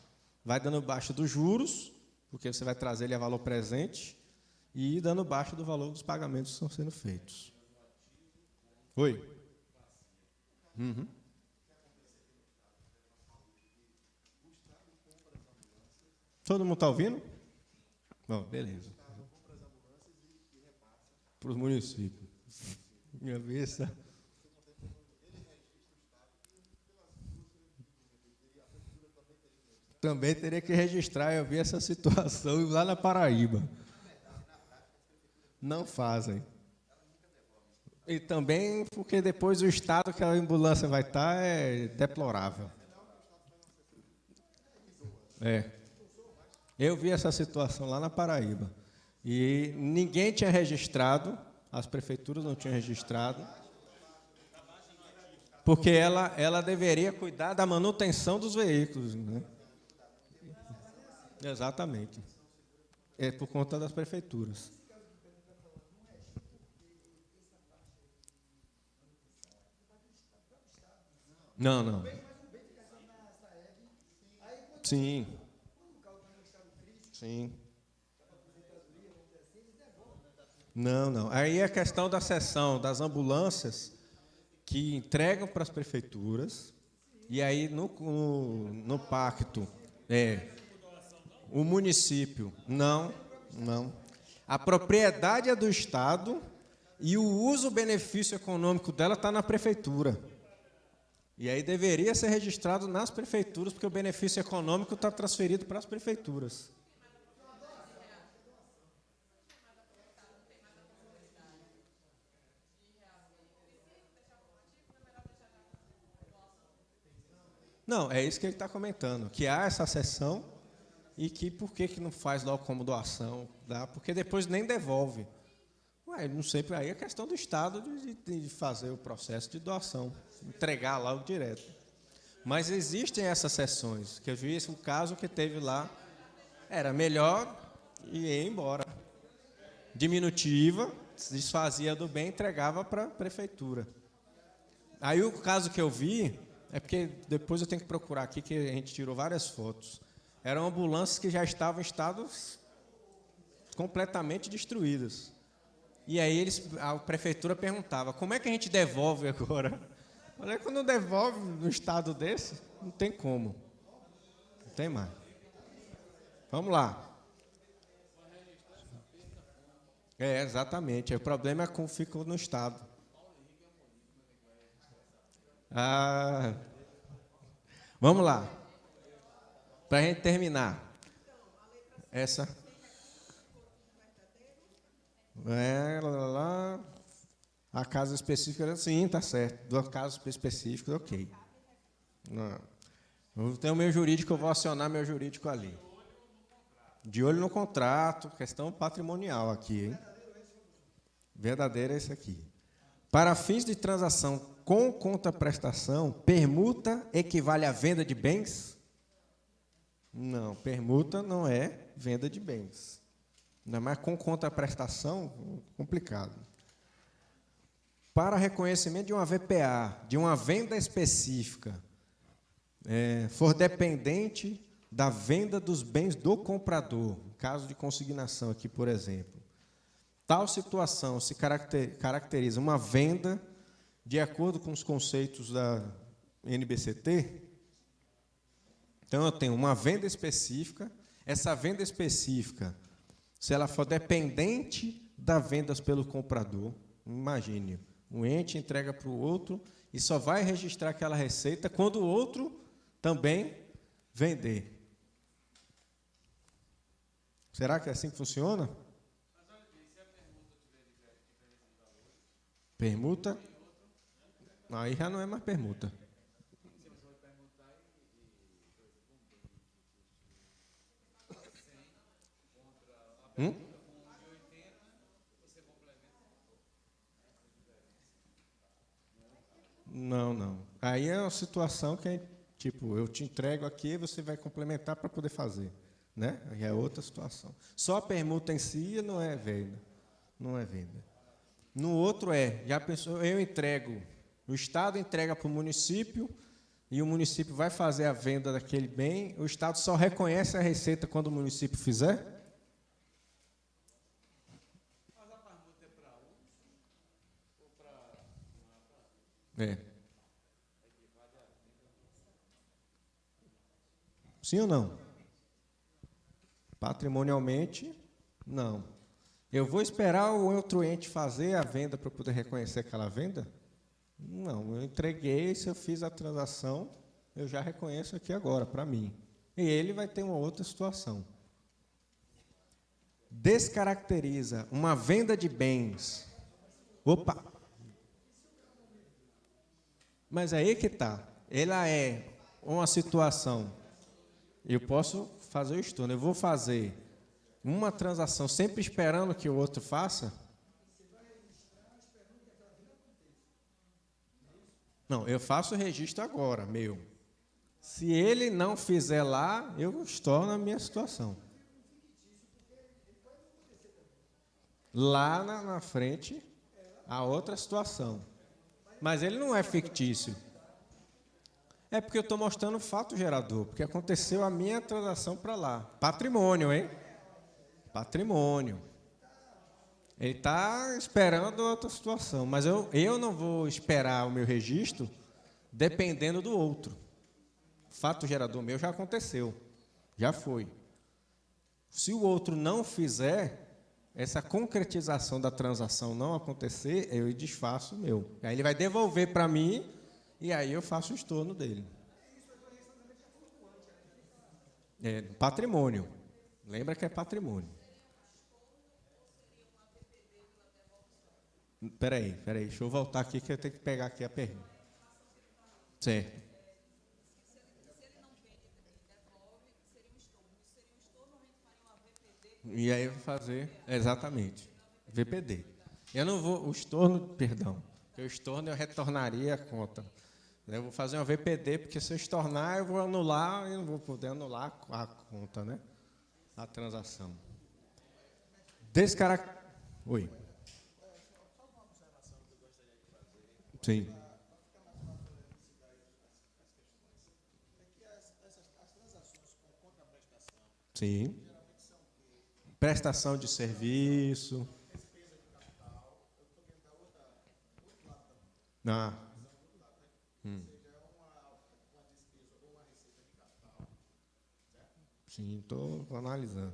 Vai dando baixa dos juros, porque você vai trazer ele a valor presente, e dando baixa do valor dos pagamentos que estão sendo feitos. Oi. Uhum. Todo mundo está ouvindo? Bom, beleza. Para os municípios. Minha vista. Também teria que registrar, eu vi essa situação lá na Paraíba. Não fazem. E também porque depois o estado que a ambulância vai estar é deplorável. É. Eu vi essa situação lá na Paraíba. E ninguém tinha registrado, as prefeituras não tinham registrado, porque ela deveria cuidar da manutenção dos veículos, né? Exatamente. É por conta das prefeituras. Não, não. Sim. Sim. Não, não. Aí é a questão da seção das ambulâncias que entregam para as prefeituras e aí no pacto o município não. A propriedade é do Estado e o uso, o benefício econômico dela está na prefeitura. E aí deveria ser registrado nas prefeituras, porque o benefício econômico está transferido para as prefeituras. Não, é isso que ele está comentando, que há essa seção e que por que não faz logo como doação? Dá, porque depois nem devolve. Ué, não sei, aí é questão do Estado de fazer o processo de doação, entregar logo direto. Mas existem essas seções, que eu vi um caso que teve lá, era melhor ir embora. Diminutiva, se desfazia do bem, entregava para a prefeitura. Aí o caso que eu vi, é porque depois eu tenho que procurar aqui, que a gente tirou várias fotos. Eram ambulâncias que já estavam em estados completamente destruídas. E aí a prefeitura perguntava, como é que a gente devolve agora? Olha, quando não devolve num estado desse, não tem como. Não tem mais. Vamos lá. É, exatamente. O problema é como fica no estado. Vamos lá. Para a gente terminar. Essa. A casa específica, sim, está certo. Duas casas específicas, ok. Não. Eu tenho o meu jurídico, eu vou acionar meu jurídico ali. De olho no contrato, questão patrimonial aqui, hein? Verdadeiro é esse aqui. Para fins de transação com contraprestação, permuta equivale à venda de bens? Não, permuta não é venda de bens. Ainda mais com contraprestação, complicado. Para reconhecimento de uma VPA, de uma venda específica, for dependente da venda dos bens do comprador, caso de consignação aqui, por exemplo. Tal situação se caracteriza uma venda de acordo com os conceitos da NBCT. Então, eu tenho uma venda específica. Essa venda específica, se ela for dependente da venda pelo comprador, imagine, um ente entrega para o outro e só vai registrar aquela receita quando o outro também vender. Será que é assim que funciona? Permuta? Aí já não é mais permuta. Não. Aí é uma situação que é, tipo, eu te entrego aqui e você vai complementar para poder fazer. Né? Aí é outra situação. Só a permuta em si não é venda. Não é venda. No outro já pensou, eu entrego, o Estado entrega para o município e o município vai fazer a venda daquele bem, o Estado só reconhece a receita quando o município fizer? Mas a permuta é para uso ou para É. Sim ou não? Patrimonialmente, não. Eu vou esperar o outro ente fazer a venda para eu poder reconhecer aquela venda? Não, eu entreguei, se eu fiz a transação, eu já reconheço aqui agora, para mim. E ele vai ter uma outra situação. Descaracteriza uma venda de bens. Opa! Mas aí que está. Ela é uma situação. Eu posso fazer o estorno. Eu vou fazer uma transação sempre esperando que o outro faça? Não, eu faço o registro agora, meu. Se ele não fizer lá, eu estorno a minha situação. Lá na frente, a outra situação. Mas ele não é fictício. É porque eu estou mostrando o fato gerador, porque aconteceu a minha transação para lá. Patrimônio, hein? Patrimônio. Ele está esperando outra situação, mas eu não vou esperar o meu registro dependendo do outro. Fato gerador meu já aconteceu, já foi. Se o outro não fizer, essa concretização da transação não acontecer, eu desfaço o meu. Aí ele vai devolver para mim e aí eu faço o estorno dele. É patrimônio. Lembra que é patrimônio. Espera aí, deixa eu voltar aqui que eu tenho que pegar aqui a pergunta. Certo. E aí eu vou fazer, exatamente, VPD. Eu não vou, o estorno, perdão, porque o estorno eu retornaria a conta. Eu vou fazer uma VPD, porque se eu estornar, eu vou anular, e não vou poder anular a conta, né? A transação. Oi. Sim. Sim. Prestação de serviço. Ah. Sim, estou analisando.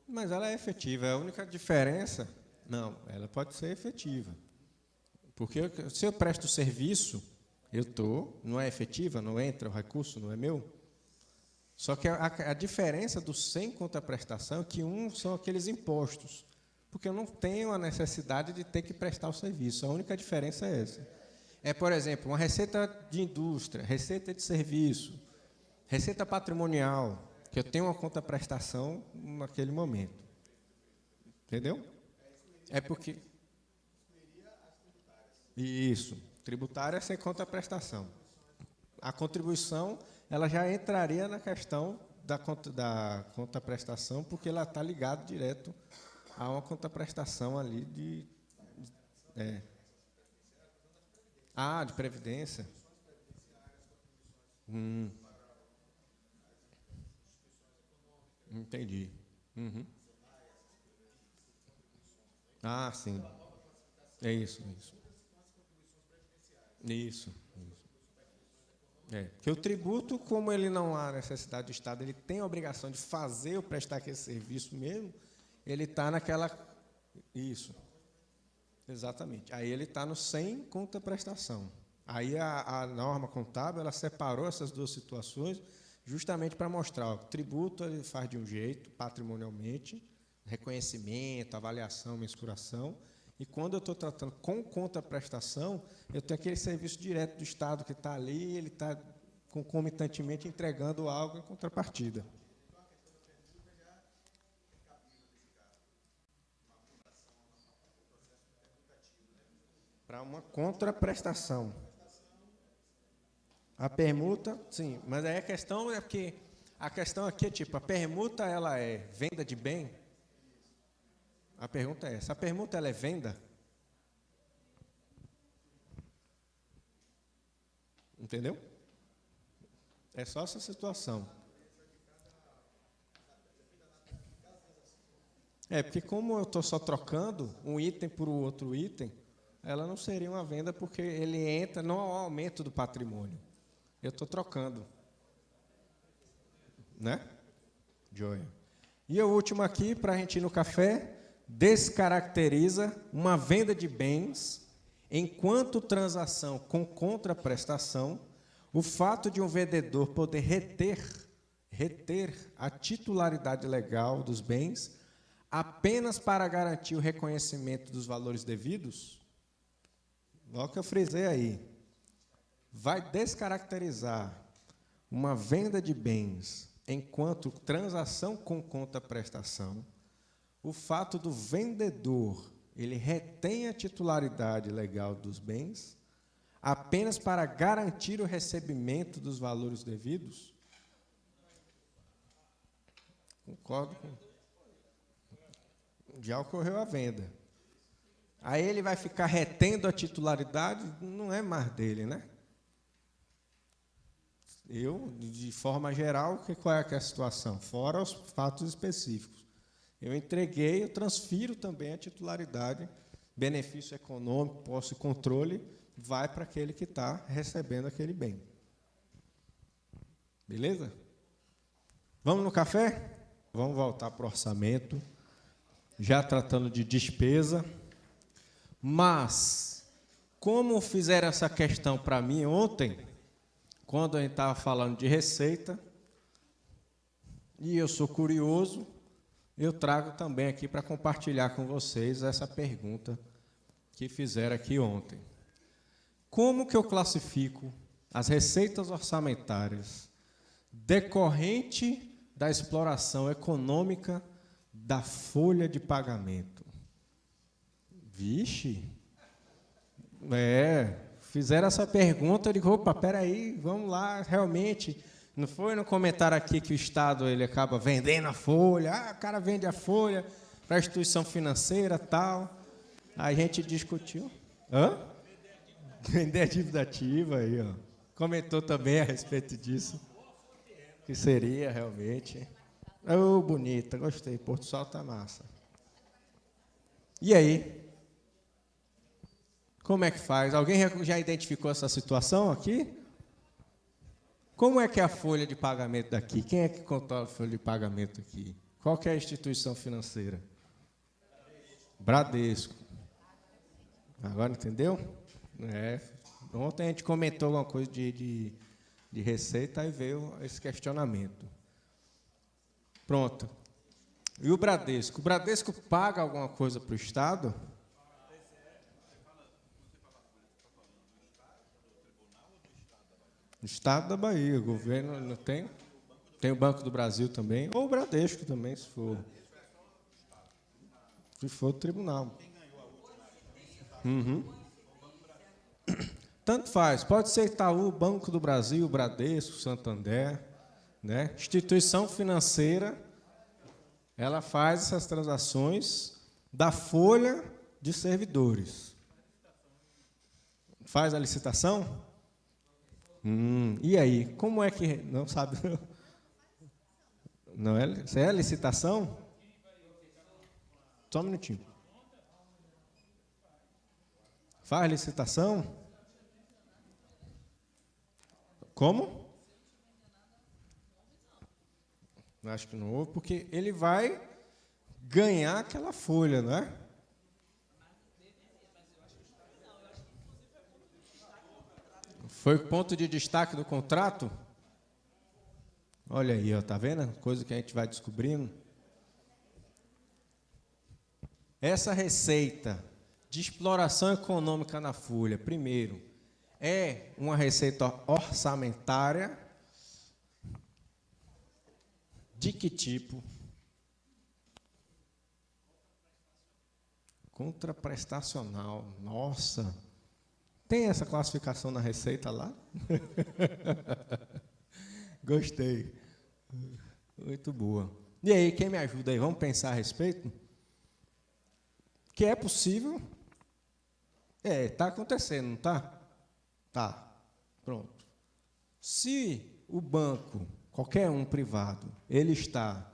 Mas ela é efetiva. A única diferença... Não, ela pode ser efetiva. Porque se eu presto serviço, não é efetiva, não entra o recurso, não é meu. Só que a diferença do sem contraprestação é que são aqueles impostos. Porque eu não tenho a necessidade de ter que prestar o serviço. A única diferença é essa. É, por exemplo, uma receita de indústria, receita de serviço, receita patrimonial, que eu tenho uma contraprestação naquele momento. Entendeu? É porque... Isso. Tributária sem contraprestação. A contribuição, ela já entraria na questão da contraprestação, porque ela está ligada direto a uma contraprestação ali de previdência. Entendi. Uhum. Ah, sim. É isso. Isso. Porque o tributo, como ele não há necessidade do Estado, ele tem a obrigação de fazer ou prestar aquele serviço mesmo, ele está naquela... Isso. Exatamente. Aí ele está no sem contraprestação. Aí a norma contábil, ela separou essas duas situações justamente para mostrar, ó, o tributo ele faz de um jeito, patrimonialmente, reconhecimento, avaliação, mensuração, e quando eu estou tratando com contraprestação, eu tenho aquele serviço direto do Estado que está ali, ele está concomitantemente entregando algo em contrapartida. Para uma contraprestação. A permuta, sim, mas aí a questão é que a questão aqui é tipo, a permuta ela é venda de bem? A pergunta é essa. A permuta ela é venda? Entendeu? É só essa situação. Porque como eu estou só trocando um item por outro item, ela não seria uma venda porque ele entra, não ao aumento do patrimônio. Eu estou trocando. Né? Joia. E o último aqui, para a gente ir no café, descaracteriza uma venda de bens enquanto transação com contraprestação, o fato de um vendedor poder reter a titularidade legal dos bens apenas para garantir o reconhecimento dos valores devidos. Olha o que eu frisei aí. Vai descaracterizar uma venda de bens enquanto transação com contraprestação, o fato do vendedor ele retém a titularidade legal dos bens apenas para garantir o recebimento dos valores devidos? Concordo com... Já ocorreu a venda. Aí ele vai ficar retendo a titularidade, não é mais dele, né? Eu, de forma geral, qual é a situação? Fora os fatos específicos. Eu entreguei, eu transfiro também a titularidade, benefício econômico, posse e controle, vai para aquele que está recebendo aquele bem. Beleza? Vamos no café? Vamos voltar para o orçamento, já tratando de despesa. Mas, como fizeram essa questão para mim ontem, quando a gente estava falando de receita, e eu sou curioso, eu trago também aqui para compartilhar com vocês essa pergunta que fizeram aqui ontem. Como que eu classifico as receitas orçamentárias decorrente da exploração econômica da folha de pagamento? Vixe! Fizeram essa pergunta, eu digo, opa, peraí, vamos lá, realmente, não foi no comentário aqui que o Estado ele acaba vendendo a folha, o cara vende a folha para a instituição financeira, tal. Aí a gente discutiu. Hã? Vender a dívida ativa, aí, ó. Comentou também a respeito disso, que seria realmente. Bonita, gostei, Porto Sol tá massa. E aí? Como é que faz? Alguém já identificou essa situação aqui? Como é que é a folha de pagamento daqui? Quem é que controla a folha de pagamento aqui? Qual que é a instituição financeira? Bradesco. Agora entendeu? Ontem a gente comentou alguma coisa de receita, aí veio esse questionamento. Pronto. E o Bradesco? O Bradesco paga alguma coisa para o Estado? Estado da Bahia, o governo não tem. Tem o Banco do Brasil também, ou o Bradesco também, se for. Se for o tribunal. Tanto faz, pode ser Itaú, Banco do Brasil, Bradesco, Santander, né? Instituição financeira, ela faz essas transações da folha de servidores. Faz a licitação? E aí, como é que... Não sabe? Não é? Isso é licitação? Só um minutinho. Faz licitação? Como? Acho que não houve, porque ele vai ganhar aquela folha, não é? Foi o ponto de destaque do contrato? Olha aí, ó, tá vendo? Coisa que a gente vai descobrindo. Essa receita de exploração econômica na folha, primeiro, é uma receita orçamentária de que tipo? Contraprestacional. Nossa! Tem essa classificação na receita lá? Gostei. Muito boa. E aí, quem me ajuda aí? Vamos pensar a respeito? Que é possível. Está acontecendo, não está? Tá. Pronto. Se o banco, qualquer um privado, ele está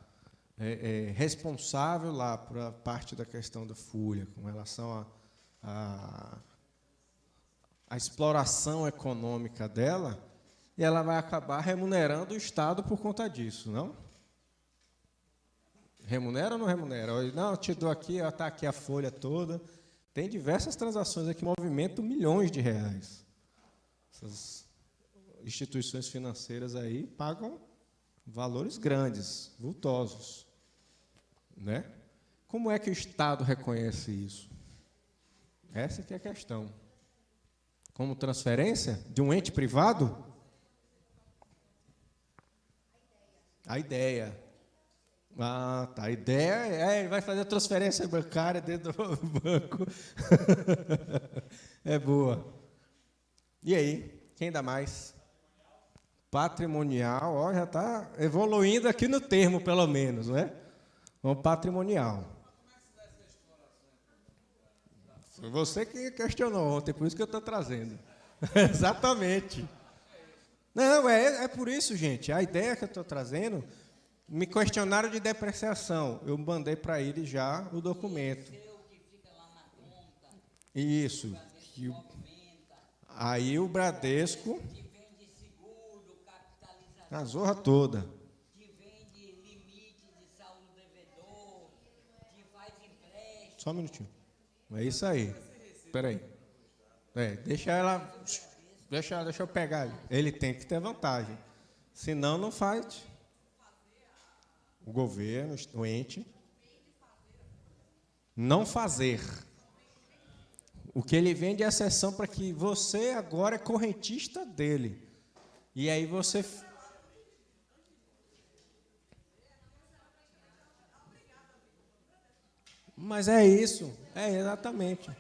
responsável lá por a parte da questão da folha, com relação à exploração econômica dela, e ela vai acabar remunerando o Estado por conta disso, não? Remunera ou não remunera? Não, eu te dou aqui, está aqui a folha toda. Tem diversas transações aqui que movimentam milhões de reais. Essas instituições financeiras aí pagam valores grandes, vultosos, né? Como é que o Estado reconhece isso? Essa que é a questão. Como transferência de um ente privado? A ideia. Ah, tá. A ideia é ele vai fazer a transferência bancária dentro do banco. É boa. E aí? Quem dá mais? Patrimonial, ó, já está evoluindo aqui no termo, pelo menos, né? Vamos patrimonial. Foi você que questionou ontem, por isso que eu estou trazendo. Exatamente. Não, é por isso, gente. A ideia que eu estou trazendo, me questionaram de depreciação. Eu mandei para ele já o documento. Isso. Aí o Bradesco, a zorra toda. Que vende limite de saldo devedor, que faz empréstimo. Só um minutinho. É isso aí. Espera aí. Deixa eu pegar ele. Ele tem que ter vantagem. Senão, não faz. O governo, o ente. Não fazer. O que ele vende é a exceção para que você agora é correntista dele. E aí você... Mas é isso. É exatamente.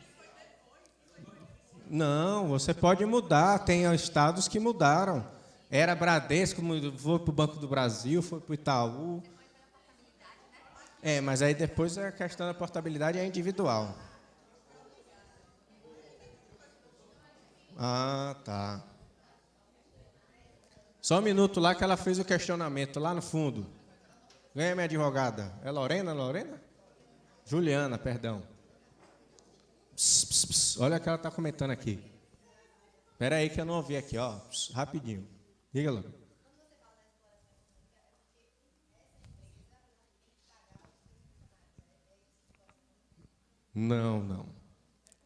Não, você pode mudar. Tem estados que mudaram. Era Bradesco, foi para o Banco do Brasil, foi para o Itaú. Mas aí depois a questão da portabilidade é individual. Ah, tá. Só um minuto lá que ela fez o questionamento, lá no fundo. Ganha minha advogada. É Lorena? Lorena? Juliana, perdão. Olha o que ela está comentando aqui. Espera aí que eu não ouvi aqui, ó. Rapidinho. Diga, Lorena. Não.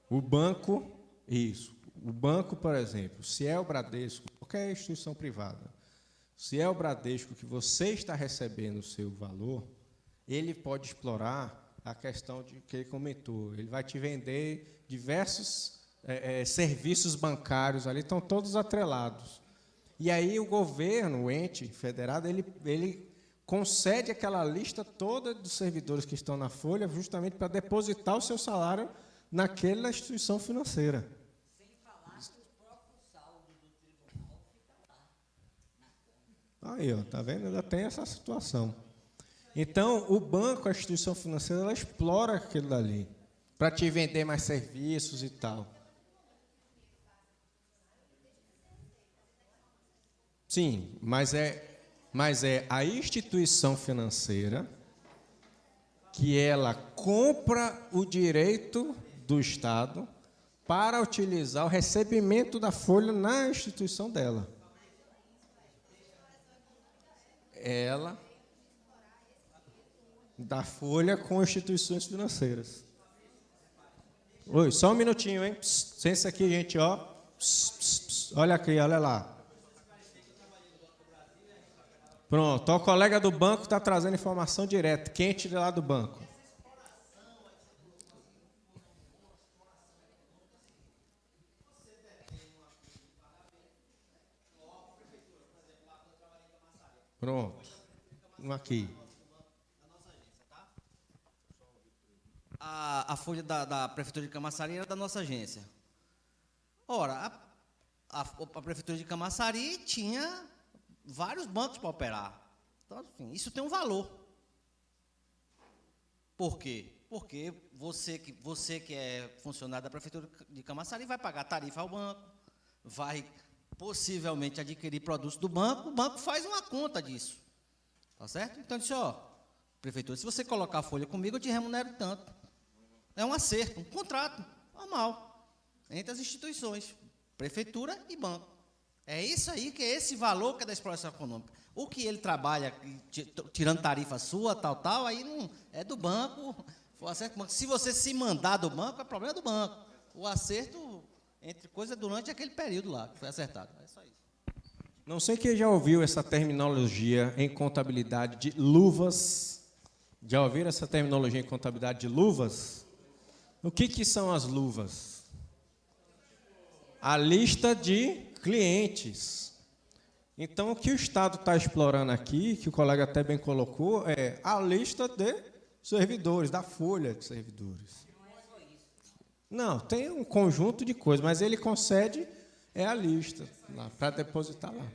O banco, isso. O banco, por exemplo, se é o Bradesco, qualquer instituição privada, se é o Bradesco que você está recebendo o seu valor, ele pode explorar a questão de que ele comentou. Ele vai te vender diversos serviços bancários ali, estão todos atrelados. E aí o governo, o ente federado, ele concede aquela lista toda dos servidores que estão na folha justamente para depositar o seu salário naquela instituição financeira. Sem falar que o próprio saldo do tribunal fica lá. Aí, ó, tá vendo? Ainda tem essa situação. Então, o banco, a instituição financeira, ela explora aquilo dali para te vender mais serviços e tal. Sim, mas é a instituição financeira que ela compra o direito do Estado para utilizar o recebimento da folha na instituição dela. Ela da folha com instituições financeiras. Oi, só um minutinho, hein? Senta aqui, gente, ó. Olha aqui, olha lá. Pronto, ó, o colega do banco está trazendo informação direta, quente de lá do banco. Pronto. Aqui. A folha da Prefeitura de Camaçari era da nossa agência. Ora, a Prefeitura de Camaçari tinha vários bancos para operar. Então, assim, isso tem um valor. Por quê? Porque você que é funcionário da Prefeitura de Camaçari vai pagar tarifa ao banco, vai possivelmente adquirir produtos do banco, o banco faz uma conta disso. Tá certo? Então, disse, ó, prefeitura, se você colocar a folha comigo, eu te remunero tanto. É um acerto, um contrato normal entre as instituições, prefeitura e banco. É isso aí, que é esse valor que é da exploração econômica. O que ele trabalha, tirando tarifa sua, tal, aí não é do banco. O acerto, se você se mandar do banco, é problema do banco. O acerto entre coisas durante aquele período lá, que foi acertado. É só isso. Não sei quem já ouviu essa terminologia em contabilidade de luvas. Já ouviram essa terminologia em contabilidade de luvas? O que são as luvas? A lista de clientes. Então, o que o Estado está explorando aqui, que o colega até bem colocou, é a lista de servidores, da folha de servidores. Não, tem um conjunto de coisas, mas ele concede a lista para depositar lá.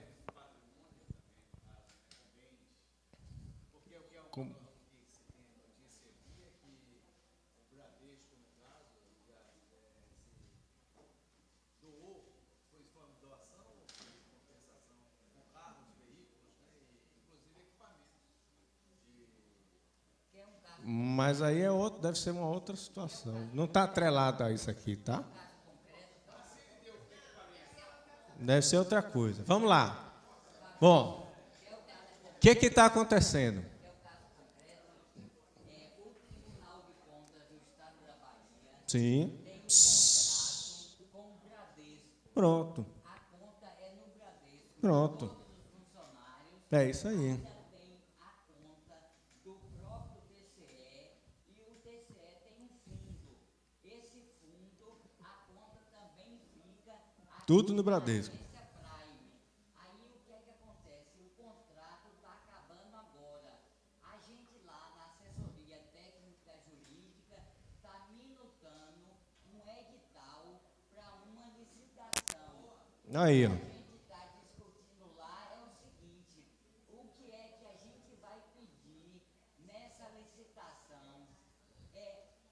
Como? Mas aí é outro, deve ser uma outra situação. Não está atrelado a isso aqui, tá? Deve ser outra coisa. Vamos lá. Bom, o que está acontecendo? O Tribunal de Contas do Estado da Bahia Sim. tem um contrato com o Bradesco. Pronto. A conta é no Bradesco. Pronto. Todos os funcionários É isso aí. ainda têm a conta do próprio TCE e o TCE tem um fundo. Esse fundo, a conta também fica aqui Tudo no Bradesco. na agência Prime. Aí o que é que acontece? O contrato está acabando agora. A gente lá na assessoria técnica jurídica está minutando um edital para uma licitação. Aí, ó. A gente está discutindo lá é o seguinte: o que é que a gente vai pedir nessa licitação?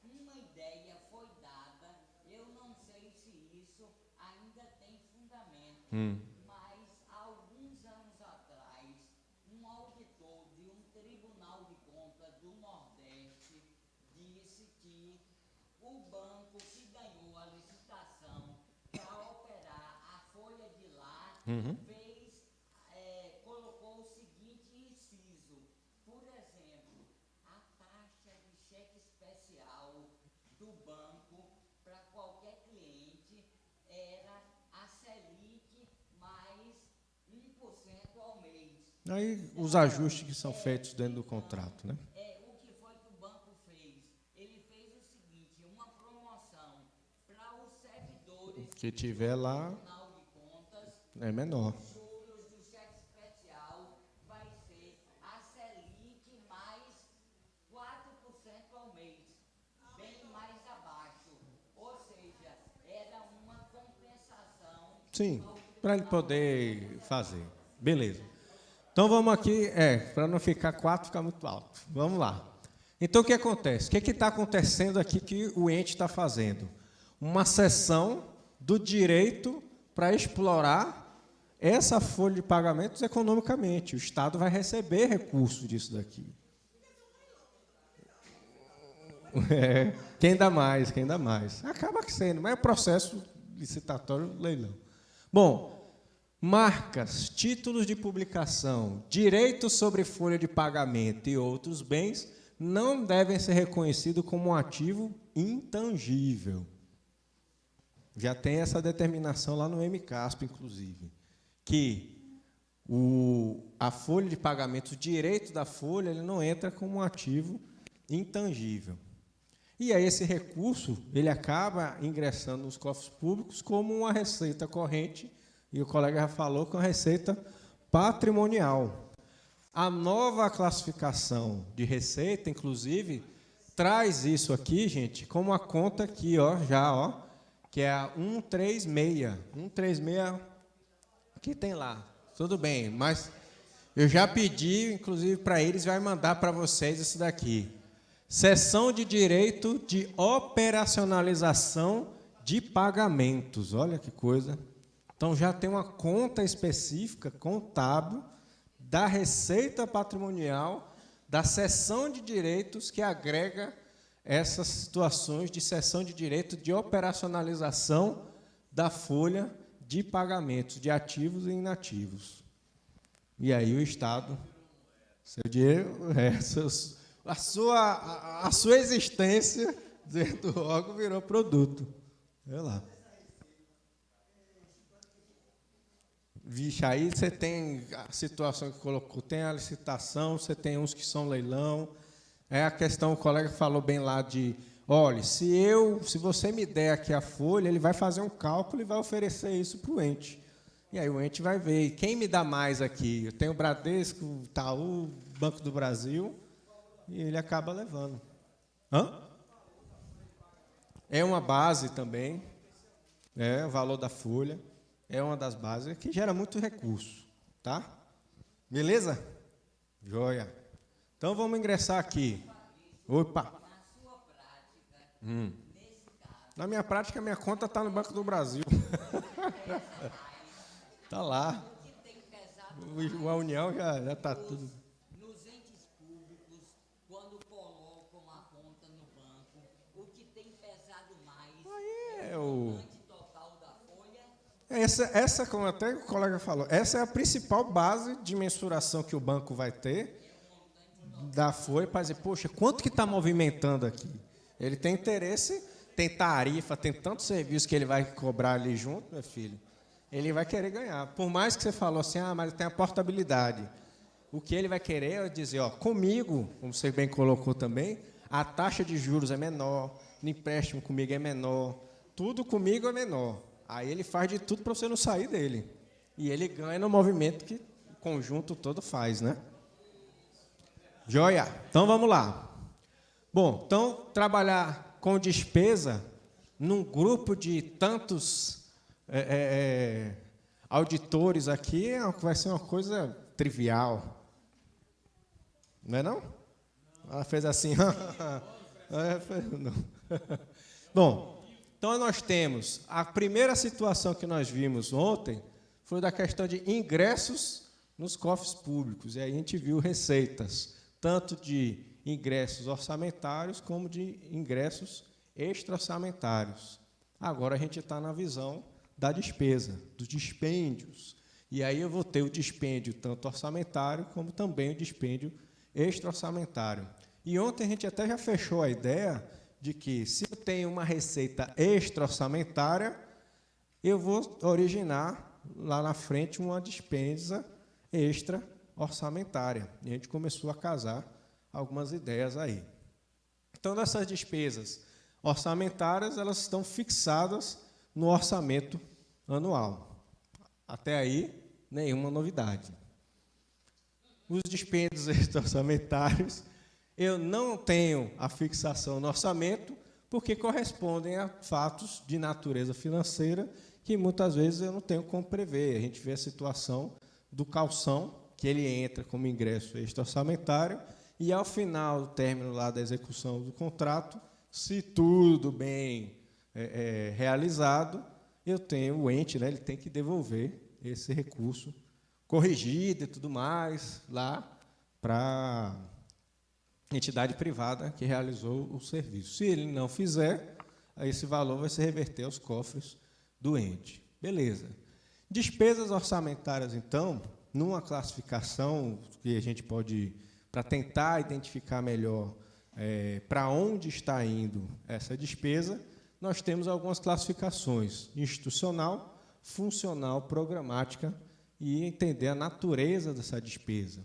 Uma ideia foi dada, eu não sei se isso ainda tem fundamento, mas há alguns anos atrás, um auditor de um tribunal de contas do Nordeste disse que o banco que ganhou a licitação para operar a folha de lá colocou o seguinte inciso: por exemplo, a taxa de cheque especial do banco para qualquer cliente era a Selic mais 1% ao mês. Aí os ajustes que são feitos dentro do contrato, né? O que foi que o banco fez? Ele fez o seguinte: uma promoção para os servidores Que tiver lá do Tribunal de Contas. é menor. Os juros do cheque especial vai ser a Selic mais 4% ao mês, bem mais abaixo. Ou seja, era uma compensação. Sim, para ele poder fazer. Beleza. Então vamos aqui, para não ficar 4, ficar muito alto. Vamos lá. Então o que acontece? O que está acontecendo aqui que o ente está fazendo? Uma cessão do direito para explorar essa folha de pagamentos economicamente. O Estado vai receber recursos disso daqui. Quem dá mais, quem dá mais. Acaba sendo, mas é processo licitatório, leilão. Bom, marcas, títulos de publicação, direitos sobre folha de pagamento e outros bens não devem ser reconhecidos como um ativo intangível. Já tem essa determinação lá no MCASP, inclusive, que a folha de pagamento, o direito da folha, ele não entra como um ativo intangível. E aí esse recurso, ele acaba ingressando nos cofres públicos como uma receita corrente, e o colega já falou, que é uma receita patrimonial. A nova classificação de receita, inclusive, traz isso aqui, gente, como uma conta aqui, que é a 136. 136, que tem lá. Tudo bem, mas eu já pedi, inclusive, para eles, vai mandar para vocês isso daqui. Seção de direito de operacionalização de pagamentos. Olha que coisa. Então, já tem uma conta específica, contábil, da receita patrimonial, da cessão de direitos, que agrega essas situações de cessão de direito de operacionalização da folha de pagamentos de ativos e inativos. E aí o Estado, seu dinheiro, a sua existência dentro do órgão virou produto. Olha lá. Vixe, aí você tem a situação que colocou, tem a licitação, você tem uns que são leilão. É a questão, o colega falou bem lá de, olha, se você me der aqui a folha, ele vai fazer um cálculo e vai oferecer isso para o ente. E aí o ente vai ver, quem me dá mais aqui? Eu tenho o Bradesco, Itaú, Banco do Brasil, e ele acaba levando. Hã? É uma base também, o valor da folha. É uma das bases que gera muito recurso, tá? Beleza? Joia. Então, vamos ingressar aqui. Opa. Na sua prática, nesse caso, Na minha prática, a minha conta está no Banco do Brasil. Está lá. o que tem pesado A União já está tudo. nos entes públicos, quando colocam a conta no banco, o que tem pesado mais É o... montante total da folha. Essa, como até o colega falou, essa é a principal base de mensuração que o banco vai ter da folha para dizer, poxa, quanto que está movimentando aqui? Ele tem interesse, tem tarifa, tem tanto serviço que ele vai cobrar ali junto, meu filho. Ele vai querer ganhar. Por mais que você falou assim, mas tem a portabilidade. O que ele vai querer é dizer, comigo, como você bem colocou também, a taxa de juros é menor, o empréstimo comigo é menor, tudo comigo é menor. Aí ele faz de tudo para você não sair dele. E ele ganha no movimento que o conjunto todo faz, né? Joia. Então, vamos lá. Bom, então, trabalhar com despesa num grupo de tantos auditores aqui vai ser uma coisa trivial. Não é não? Ela fez assim. Não. Bom, então nós temos a primeira situação que nós vimos ontem foi da questão de ingressos nos cofres públicos. E aí a gente viu receitas, tanto de ingressos orçamentários como de ingressos extra-orçamentários. Agora a gente está na visão da despesa, dos dispêndios. E aí eu vou ter o dispêndio tanto orçamentário como também o dispêndio extra-orçamentário. E ontem a gente até já fechou a ideia de que, se eu tenho uma receita extra-orçamentária, eu vou originar lá na frente uma despesa extra-orçamentária. E a gente começou a casar algumas ideias aí. Então, dessas despesas orçamentárias, elas estão fixadas no orçamento anual. Até aí, nenhuma novidade. Os dispêndios extra-orçamentários, eu não tenho a fixação no orçamento, porque correspondem a fatos de natureza financeira que muitas vezes eu não tenho como prever. A gente vê a situação do calção, que ele entra como ingresso extra-orçamentário, e ao final do término lá da execução do contrato, se tudo bem realizado, eu tenho o ente, né, ele tem que devolver esse recurso corrigido e tudo mais lá para a entidade privada que realizou o serviço. Se ele não fizer, aí esse valor vai se reverter aos cofres do ente. Beleza. Despesas orçamentárias, então, numa classificação que a gente pode, para tentar identificar melhor para onde está indo essa despesa, nós temos algumas classificações: institucional, funcional, programática, e entender a natureza dessa despesa.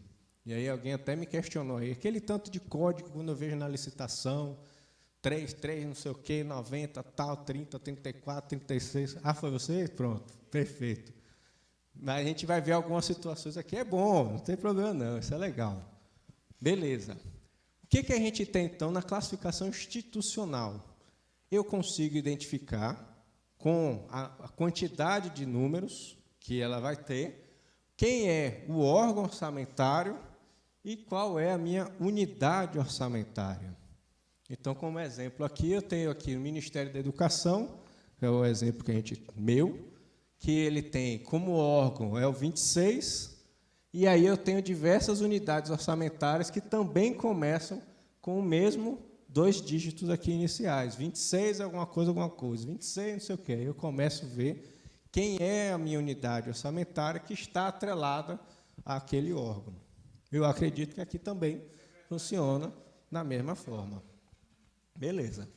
E aí alguém até me questionou aí, aquele tanto de código, quando eu vejo na licitação, 3, não sei o quê, 90, tal, 30, 34, 36. Ah, foi você? Pronto, perfeito. Mas a gente vai ver algumas situações aqui, é bom, não tem problema não, isso é legal. Beleza. O que a gente tem, então, na classificação institucional? Eu consigo identificar, com a quantidade de números que ela vai ter, quem é o órgão orçamentário e qual é a minha unidade orçamentária. Então, como exemplo aqui, eu tenho aqui o Ministério da Educação, que é o exemplo que meu, que ele tem como órgão é o 26, e aí eu tenho diversas unidades orçamentárias que também começam com o mesmo 2 dígitos aqui iniciais. 26 alguma coisa, 26 não sei o quê. Aí eu começo a ver quem é a minha unidade orçamentária que está atrelada àquele órgão. Eu acredito que aqui também funciona da mesma forma. Beleza.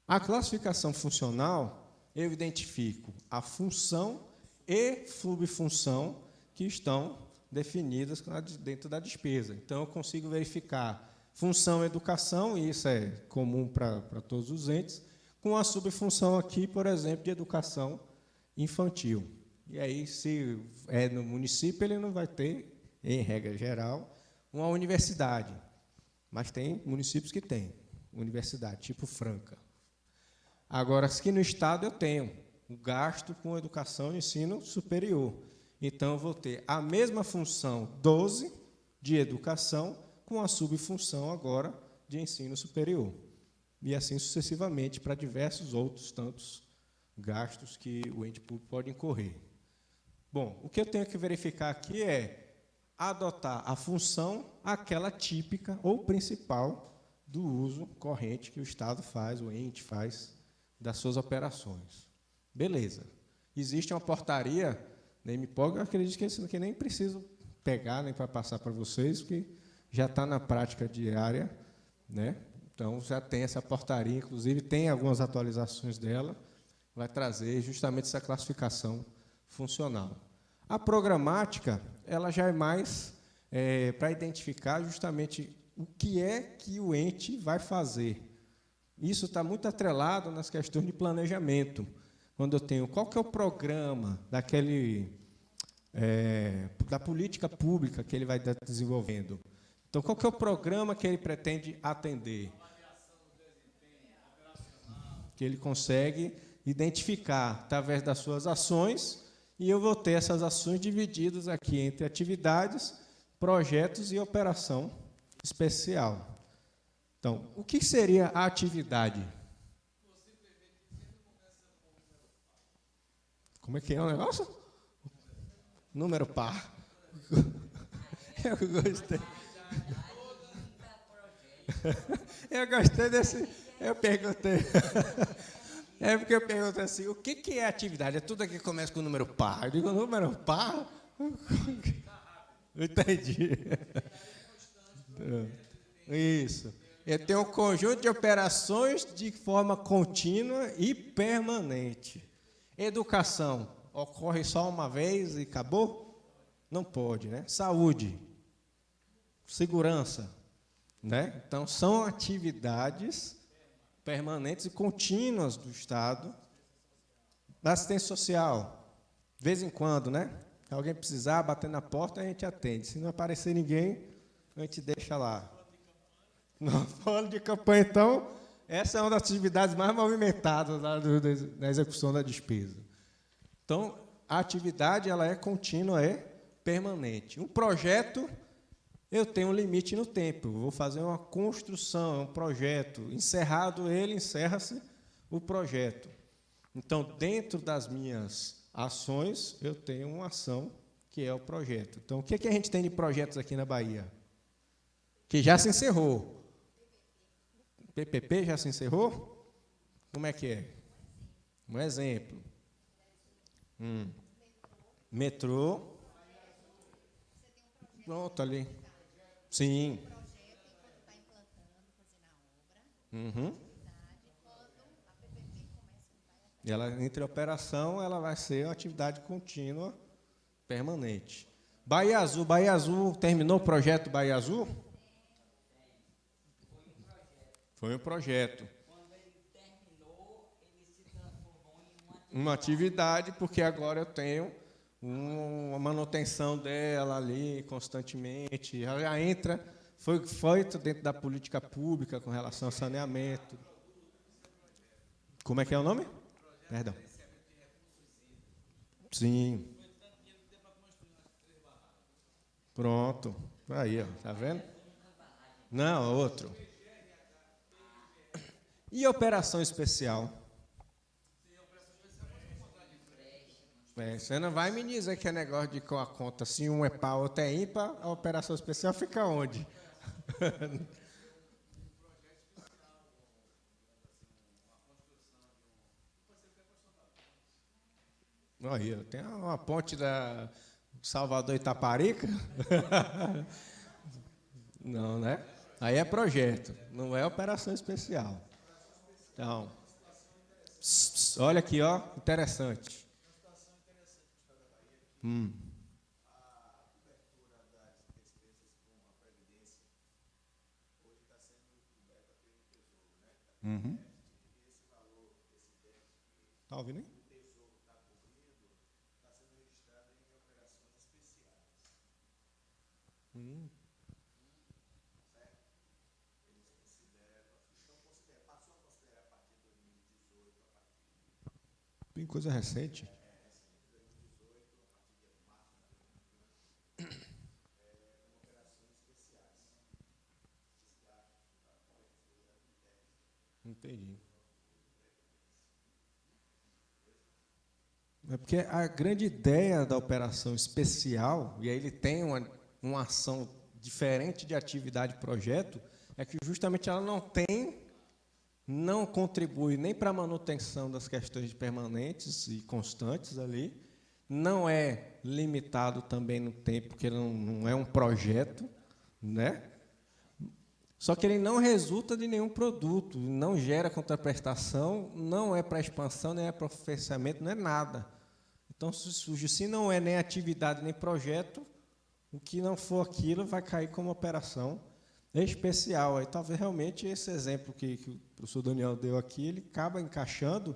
A classificação funcional, eu identifico a função e subfunção que estão definidas dentro da despesa. Então, eu consigo verificar função educação, e isso é comum para todos os entes, com a subfunção aqui, por exemplo, de educação infantil. E aí, se é no município, ele não vai ter, em regra geral, uma universidade. Mas tem municípios que têm universidade, tipo Franca. Agora, aqui no Estado, eu tenho o gasto com educação e ensino superior. Então, eu vou ter a mesma função 12 de educação com a subfunção agora de ensino superior. E assim sucessivamente para diversos outros tantos gastos que o ente público pode incorrer. Bom, o que eu tenho que verificar aqui é adotar a função, aquela típica ou principal do uso corrente que o Estado faz, o ente faz, das suas operações. Beleza. Existe uma portaria da MPOG, eu acredito que isso aqui nem preciso pegar, nem para passar para vocês, porque já está na prática diária, né? Então, já tem essa portaria, inclusive, tem algumas atualizações dela, vai trazer justamente essa classificação funcional. A programática, ela já é mais para identificar justamente o que é que o ente vai fazer. Isso está muito atrelado nas questões de planejamento. Quando eu tenho qual que é o programa da política pública que ele vai estar desenvolvendo. Então, qual que é o programa que ele pretende atender? Que ele consegue identificar através das suas ações, e eu vou ter essas ações divididas aqui entre atividades, projetos e operação especial. Então, o que seria a atividade? Como é que é o negócio? Número par. Eu gostei. Eu gostei desse. Eu perguntei. É porque eu perguntei assim: o que é atividade? É tudo aqui que começa com o número par. Eu digo, número par? Entendi. Isso. Eu tenho um conjunto de operações de forma contínua e permanente. Educação ocorre só uma vez e acabou? Não pode, né? Saúde, segurança, né? Então, são atividades permanentes e contínuas do Estado. Assistência social, de vez em quando, né? Se alguém precisar, bater na porta, a gente atende. Se não aparecer ninguém, a gente deixa lá. No fórum de campanha, então, essa é uma das atividades mais movimentadas lá na execução da despesa. Então, a atividade ela é contínua, é permanente. Um projeto, eu tenho um limite no tempo. Eu vou fazer uma construção, um projeto. Encerrado ele, encerra-se o projeto. Então, dentro das minhas ações, eu tenho uma ação que é o projeto. Então, o que a gente tem de projetos aqui na Bahia? Que já se encerrou. PPP já se encerrou? Como é que é? Um exemplo. Metrô. Pronto, ali. Sim. Uhum. E ela, entre operação, ela vai ser uma atividade contínua, permanente. Bahia Azul. Bahia Azul, terminou o projeto Bahia Azul? Foi um projeto. Quando ele terminou, ele se transformou em Uma atividade, porque agora eu tenho uma manutenção dela ali constantemente. Ela já entra, foi feito dentro da política pública com relação ao saneamento. Como é que é o nome? Perdão. Sim. Pronto. Aí, ó, tá vendo? Não, outro. E operação especial? Você não vai me dizer que é negócio de com a conta, se um é par, outro é ímpar, a operação especial fica onde? Aí, tem uma ponte da Salvador Itaparica? Não, né? Aí é projeto, não é operação especial. Então, olha aqui, ó, interessante. Tá ouvindo aí? Tem coisa recente. Entendi. É porque a grande ideia da operação especial, e aí ele tem uma ação diferente de atividade e projeto, é que justamente ela não contribui nem para a manutenção das questões permanentes e constantes ali, não é limitado também no tempo, porque não é um projeto, né? Só que ele não resulta de nenhum produto, não gera contraprestação, não é para expansão, nem é para aperfeiçoamento, não é nada. Então, se não é nem atividade, nem projeto, o que não for aquilo vai cair como operação especial. Aí, talvez realmente esse exemplo que o professor Daniel deu aqui, ele acaba encaixando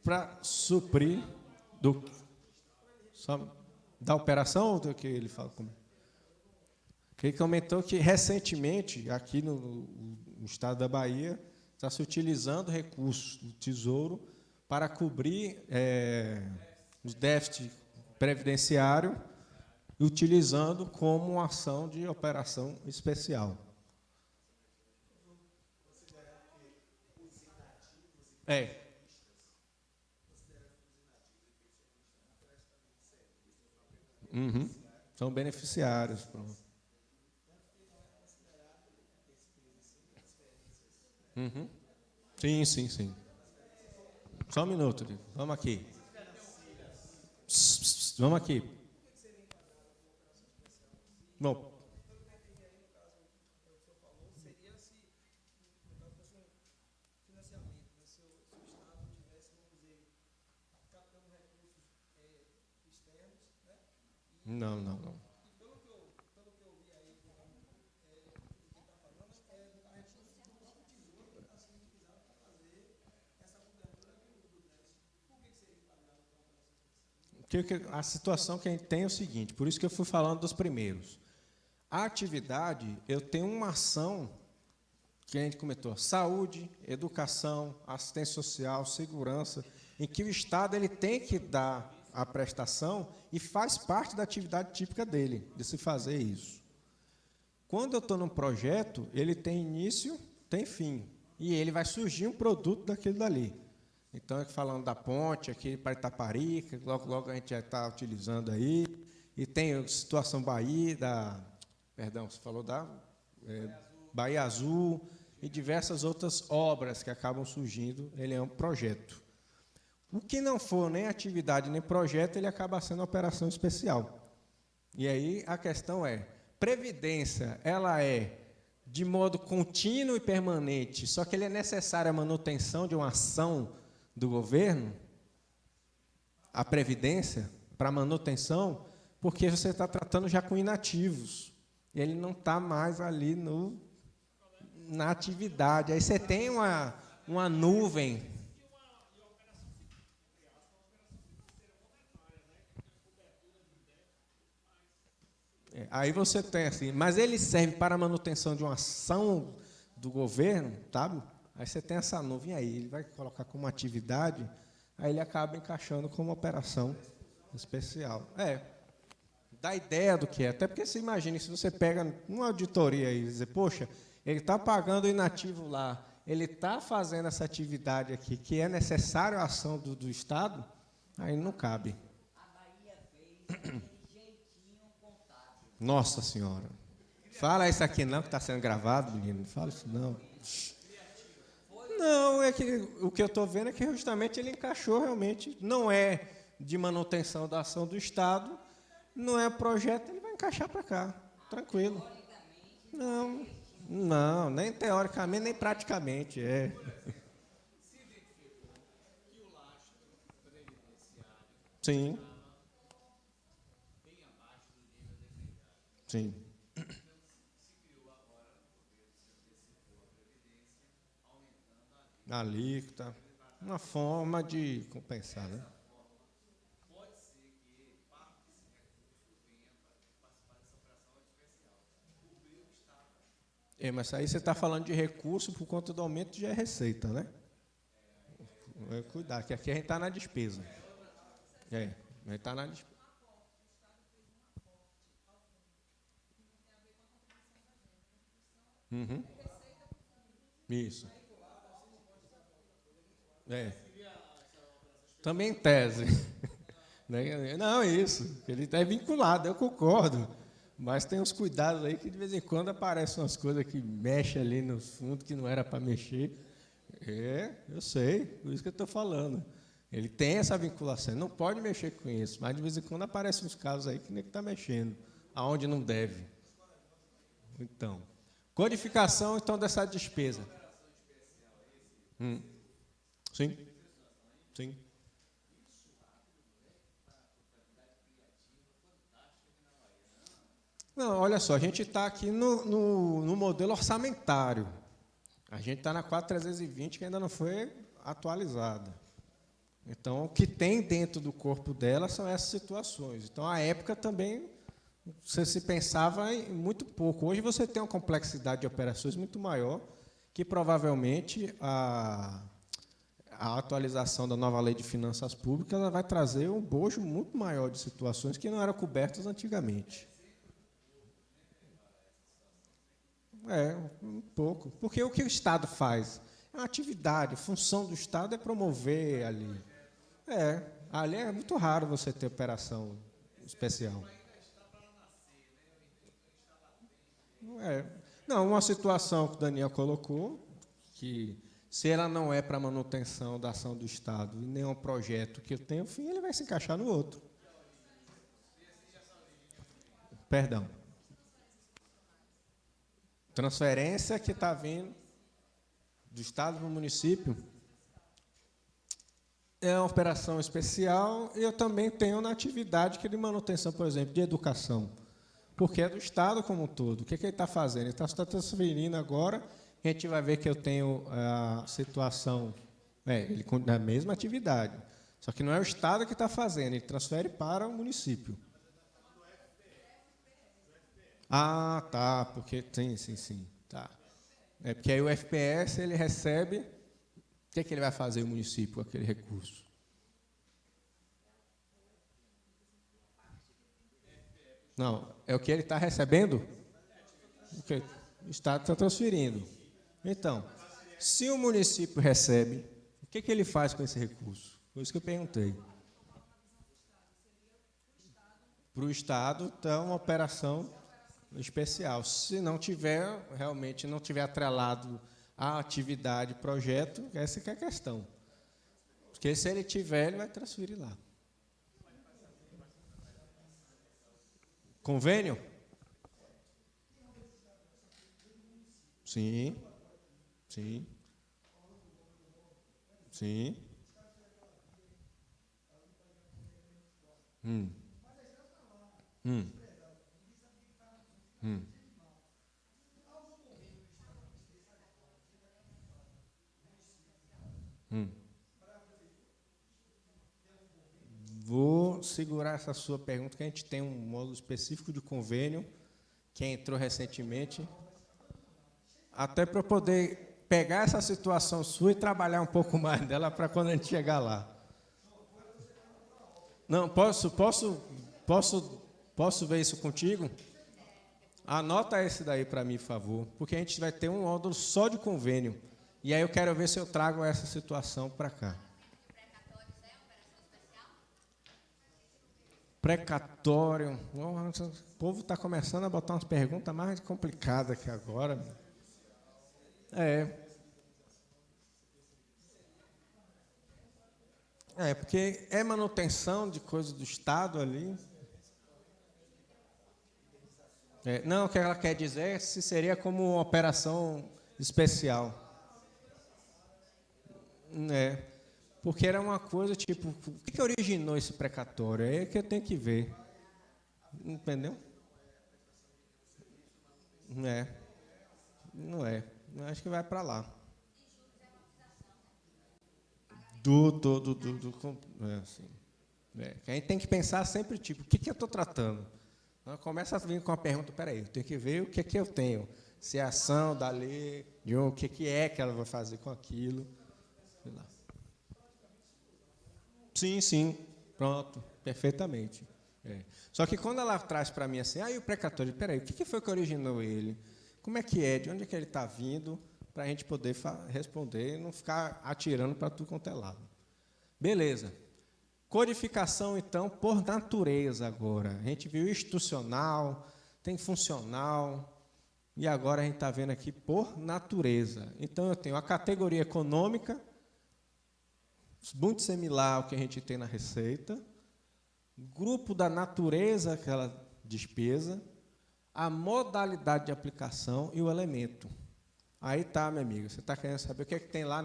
para suprir da operação ou do que ele fala como? Ele comentou que, recentemente, aqui no estado da Bahia, está se utilizando recursos do Tesouro para cobrir os déficits previdenciários, utilizando como uma ação de operação especial. São beneficiários. Pronto. Sim, sim, sim. Só um minuto, Diego. Vamos aqui. Vamos aqui. Bom. Não. A situação que a gente tem é o seguinte, por isso que eu fui falando dos primeiros. A atividade, eu tenho uma ação que a gente comentou, saúde, educação, assistência social, segurança, em que o Estado ele tem que dar a prestação e faz parte da atividade típica dele, de se fazer isso. Quando eu estou num projeto, ele tem início, tem fim, e ele vai surgir um produto daquilo dali. Então, falando da ponte aqui para Itaparica, logo a gente já está utilizando aí, e tem a situação Bahia, você falou da Bahia Azul, e diversas outras obras que acabam surgindo, ele é um projeto. O que não for nem atividade nem projeto, ele acaba sendo operação especial. E aí a questão é, previdência, ela é de modo contínuo e permanente, só que ele é necessária a manutenção de uma ação do governo, a previdência, para manutenção, porque você está tratando já com inativos, e ele não está mais ali na atividade. Aí você tem uma nuvem. Aí você tem assim, mas ele serve para a manutenção de uma ação do governo, sabe? Aí você tem essa nuvem aí, ele vai colocar como atividade, aí ele acaba encaixando como operação especial. Dá ideia do que é. Até porque você imagina, se você pega uma auditoria e dizer, poxa, ele está pagando o inativo lá, ele está fazendo essa atividade aqui, que é necessário a ação do Estado, aí não cabe. A Bahia fez aquele jeitinho contábil. Nossa Senhora. Fala isso aqui não, que está sendo gravado, menino. Não fala isso não. Não, é que o que eu estou vendo é que justamente ele encaixou realmente. Não é de manutenção da ação do Estado, não é projeto, ele vai encaixar para cá. Tranquilo. Não, não, nem teoricamente, nem praticamente. É. Se identificou que o lastro previdenciário Sim, bem abaixo do nível desejado. sim. Então, se criou agora, o governo se antecipou a previdência, aumentando a Alíquota. Uma forma de compensar, né? pode ser que parte desse recurso venha para participar dessa operação especial. Cobrir o Estado. Mas aí você está falando de recurso por conta do aumento de receita, né? Cuidar, que aqui a gente está na despesa. A gente está na despesa. Uhum. Isso. Também em tese. Não, isso. Ele está vinculado, eu concordo. Mas tem uns cuidados aí que de vez em quando aparecem umas coisas que mexem ali no fundo que não era para mexer. Eu sei, por isso que eu estou falando. Ele tem essa vinculação, ele não pode mexer com isso, mas de vez em quando aparecem uns casos aí que nem que está mexendo, aonde não deve. Então, codificação então dessa despesa. Sim. Sim. Não, olha só, a gente está aqui no modelo orçamentário. A gente está na 4320, que ainda não foi atualizada. Então, o que tem dentro do corpo dela são essas situações. Então, a época também, você se pensava em muito pouco. Hoje você tem uma complexidade de operações muito maior, que provavelmente a atualização da nova lei de finanças públicas ela vai trazer um bojo muito maior de situações que não eram cobertas antigamente. Um pouco. Porque o que o Estado faz? É uma atividade, a função do Estado é promover ali. Ali é muito raro você ter operação especial. Não, uma situação que o Daniel colocou, que se ela não é para manutenção da ação do Estado e nem um projeto que eu tenho fim, ele vai se encaixar no outro. Perdão. Transferência que está vindo do Estado para o município é uma operação especial e eu também tenho na atividade que é de manutenção, por exemplo, de educação, porque é do Estado como um todo. O que ele está fazendo? Ele está transferindo agora, a gente vai ver que eu tenho a situação, ele na mesma atividade, só que não é o Estado que está fazendo, ele transfere para o município. Ah, tá, porque sim, tá. É porque aí o FPS ele recebe, o que ele vai fazer o município com aquele recurso? Não, é o que ele está recebendo? O que o Estado está transferindo. Então, se o município recebe, o que ele faz com esse recurso? Foi isso que eu perguntei. Para o Estado, então, uma operação especial. Se não tiver, realmente não tiver atrelado à atividade, projeto, essa que é a questão. Porque se ele tiver, ele vai transferir lá. Convênio? Sim. Sim. Sim. Vou segurar essa sua pergunta, que a gente tem um módulo específico de convênio que entrou recentemente, até para eu poder pegar essa situação sua e trabalhar um pouco mais dela para quando a gente chegar lá. Não, posso ver isso contigo? Anota esse daí para mim, por favor, porque a gente vai ter um módulo só de convênio. E aí eu quero ver se eu trago essa situação para cá. Precatório. Nossa, o povo está começando a botar umas perguntas mais complicadas aqui agora. Porque é manutenção de coisa do Estado ali. Não, o que ela quer dizer é se seria como uma operação especial. Porque era uma coisa tipo, o que originou esse precatório? É que eu tenho que ver. Entendeu? Não é. Acho que vai para lá. Assim. A gente tem que pensar sempre, tipo, o que eu estou tratando? Então, começa a vir com a pergunta, peraí, eu tenho que ver o que eu tenho. Se é ação da lei, o que é que ela vai fazer com aquilo. Sei lá. Sim, pronto, perfeitamente. Só que quando ela traz para mim assim, e o precatório, peraí, o que foi que originou ele? Como é que é? De onde é que ele está vindo? Para a gente poder responder e não ficar atirando para tudo quanto é lado. Beleza. Codificação, então, por natureza agora. A gente viu institucional, tem funcional, e agora a gente está vendo aqui por natureza. Então, eu tenho a categoria econômica, muito similar ao que a gente tem na Receita, grupo da natureza, aquela despesa, a modalidade de aplicação e o elemento. Aí tá, meu amigo, você está querendo saber o que é que tem lá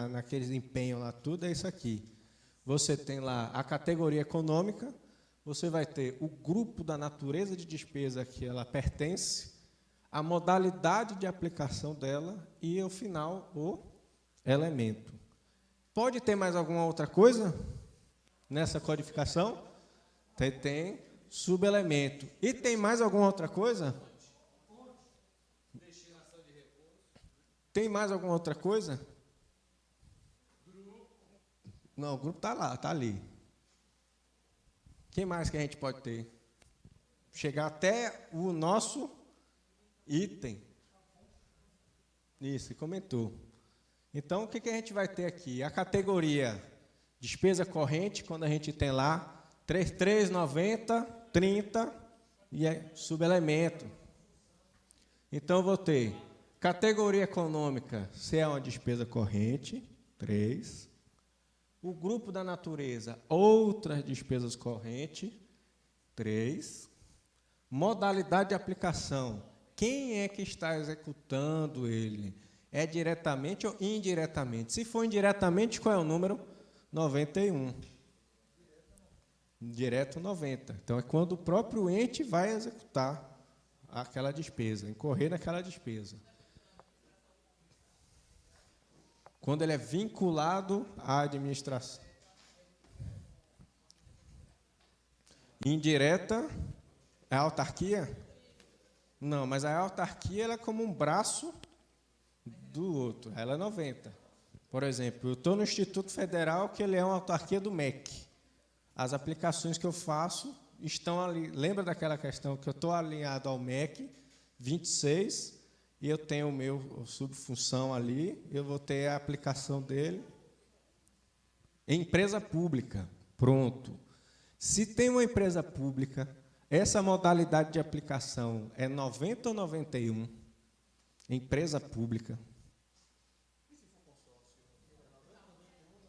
naqueles empenhos lá, tudo é isso aqui. Você tem lá a categoria econômica, você vai ter o grupo da natureza de despesa que ela pertence, a modalidade de aplicação dela e, ao final, o elemento. Pode ter mais alguma outra coisa nessa codificação? Tem subelemento. E tem mais alguma outra coisa? Tem mais alguma outra coisa? Não, o grupo está lá, está ali. Quem mais que a gente pode ter? Chegar até o nosso item. Isso, comentou. Então, o que a gente vai ter aqui? A categoria despesa corrente, quando a gente tem lá 3390, 30 e subelemento. Então, eu vou ter categoria econômica, se é uma despesa corrente, 3. O grupo da natureza, outras despesas correntes, 3. Modalidade de aplicação, quem é que está executando ele? É diretamente ou indiretamente? Se for indiretamente, qual é o número? 91. Direto 90. Então, é quando o próprio ente vai executar aquela despesa, incorrer naquela despesa. Quando ele é vinculado à administração. Indireta é a autarquia? Não, mas a autarquia ela é como um braço do outro. Ela é 90. Por exemplo, eu estou no Instituto Federal, que ele é uma autarquia do MEC. As aplicações que eu faço estão ali. Lembra daquela questão que eu estou alinhado ao MEC 26, e eu tenho o meu subfunção ali, eu vou ter a aplicação dele. Empresa pública, pronto. Se tem uma empresa pública, essa modalidade de aplicação é 90 ou 91? Empresa pública.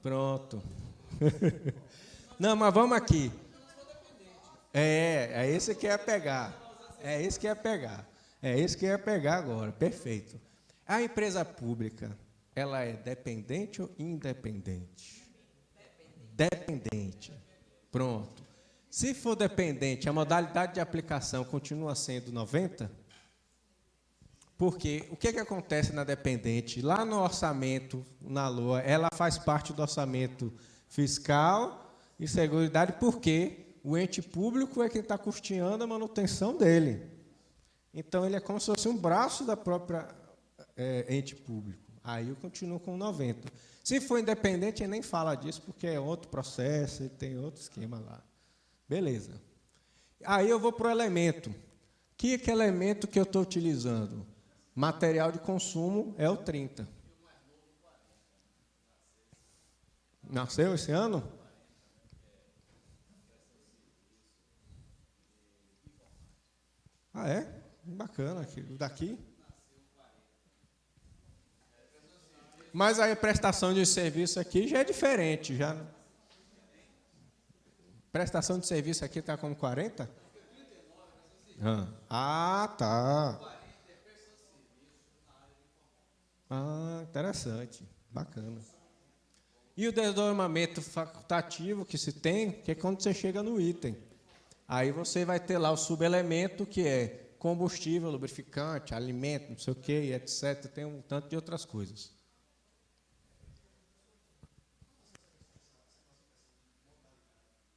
Pronto. Não, mas vamos aqui. É esse que ia pegar. É esse que ia pegar. É esse que ia pegar agora. Perfeito. A empresa pública, ela é dependente ou independente? Dependente. Pronto. Se for dependente, a modalidade de aplicação continua sendo 90? Porque o que acontece na dependente? Lá no orçamento, na LOA, ela faz parte do orçamento fiscal e seguridade, porque o ente público é quem está custeando a manutenção dele. Então, ele é como se fosse um braço da própria ente público. Aí eu continuo com 90. Se for independente, ele nem fala disso, porque é outro processo, ele tem outro esquema lá. Beleza. Aí eu vou para o elemento. Que elemento que eu estou utilizando? Material de consumo é o 30. Nasceu esse ano? Ah, é? Bacana. Daqui. Mas aí a prestação de serviço aqui já é diferente. Já. Prestação de serviço aqui está com 40? Tá. Ah, interessante. Bacana. E o desdobramento facultativo que se tem, que é quando você chega no item. Aí você vai ter lá o subelemento, que é combustível, lubrificante, alimento, não sei o quê, etc. Tem um tanto de outras coisas.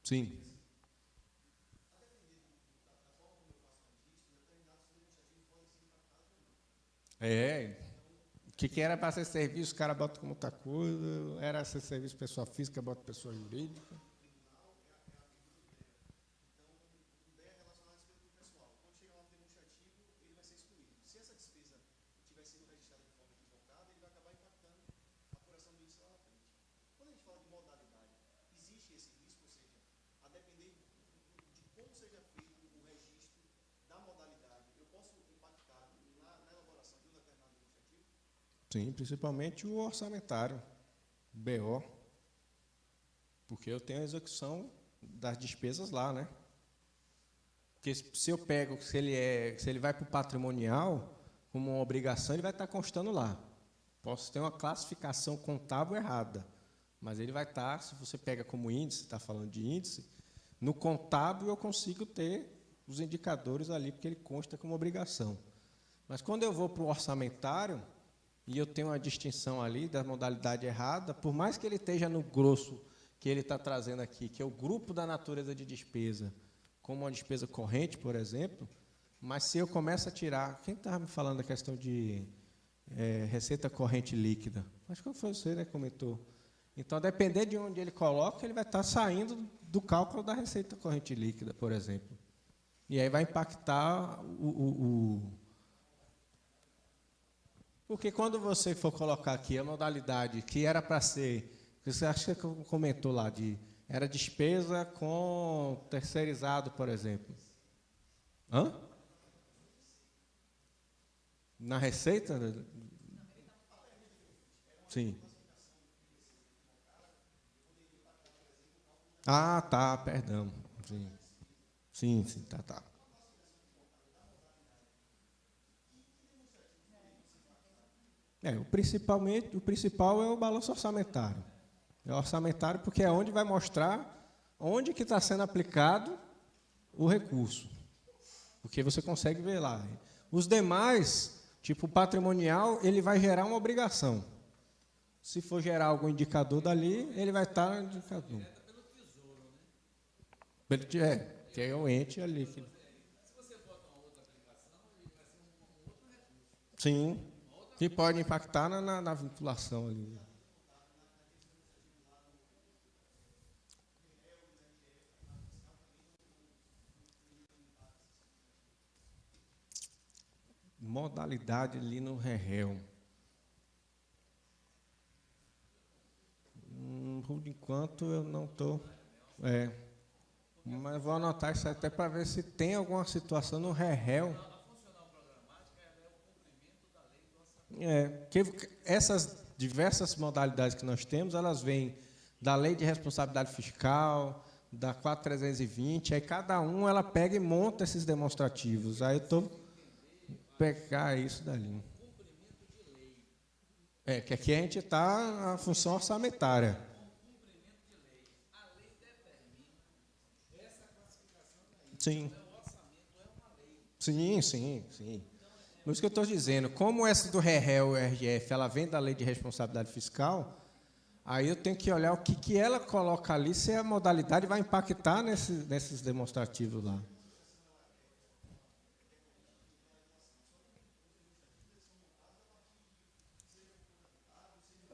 Sim. O que era para ser serviço, o cara bota como outra coisa. Era ser serviço pessoa física, bota pessoa jurídica. Sim, principalmente o orçamentário, o BO, porque eu tenho a execução das despesas lá, né? Porque se eu pego, se ele vai para o patrimonial, como uma obrigação, ele vai estar constando lá. Posso ter uma classificação contábil errada, mas ele vai estar, se você pega como índice, está falando de índice, no contábil eu consigo ter os indicadores ali, porque ele consta como obrigação. Mas quando eu vou para o orçamentário, e eu tenho uma distinção ali da modalidade errada, por mais que ele esteja no grosso que ele está trazendo aqui, que é o grupo da natureza de despesa, como uma despesa corrente, por exemplo, mas se eu começo a tirar... Quem estava me falando da questão de receita corrente líquida? Acho que foi você, né, que comentou. Então, dependendo de onde ele coloca, ele vai estar saindo do cálculo da receita corrente líquida, por exemplo. E aí vai impactar Porque quando você for colocar aqui a modalidade que era para ser, você acha que comentou lá, era despesa com terceirizado, por exemplo. Hã? Na receita? Sim. Ah, tá, perdão. Sim, tá. O principal é o balanço orçamentário. É o orçamentário porque é onde vai mostrar onde que está sendo aplicado o recurso. Porque você consegue ver lá. Os demais, tipo o patrimonial, ele vai gerar uma obrigação. Se for gerar algum indicador dali, ele vai estar no indicador. Que é o ente ali. Sim. Que pode impactar na vinculação ali. Modalidade ali no REREL. Por enquanto eu não estou. Mas vou anotar isso até para ver se tem alguma situação no REREL. Que essas diversas modalidades que nós temos, elas vêm da Lei de Responsabilidade Fiscal, da 4320, aí cada um ela pega e monta esses demonstrativos. Aí eu estou pegar isso dali. Que aqui a gente está a função orçamentária. Sim. Sim. Por isso que eu estou dizendo, como essa do REREL e RGF, ela vem da Lei de Responsabilidade Fiscal, aí eu tenho que olhar o que ela coloca ali, se a modalidade vai impactar nesses demonstrativos lá.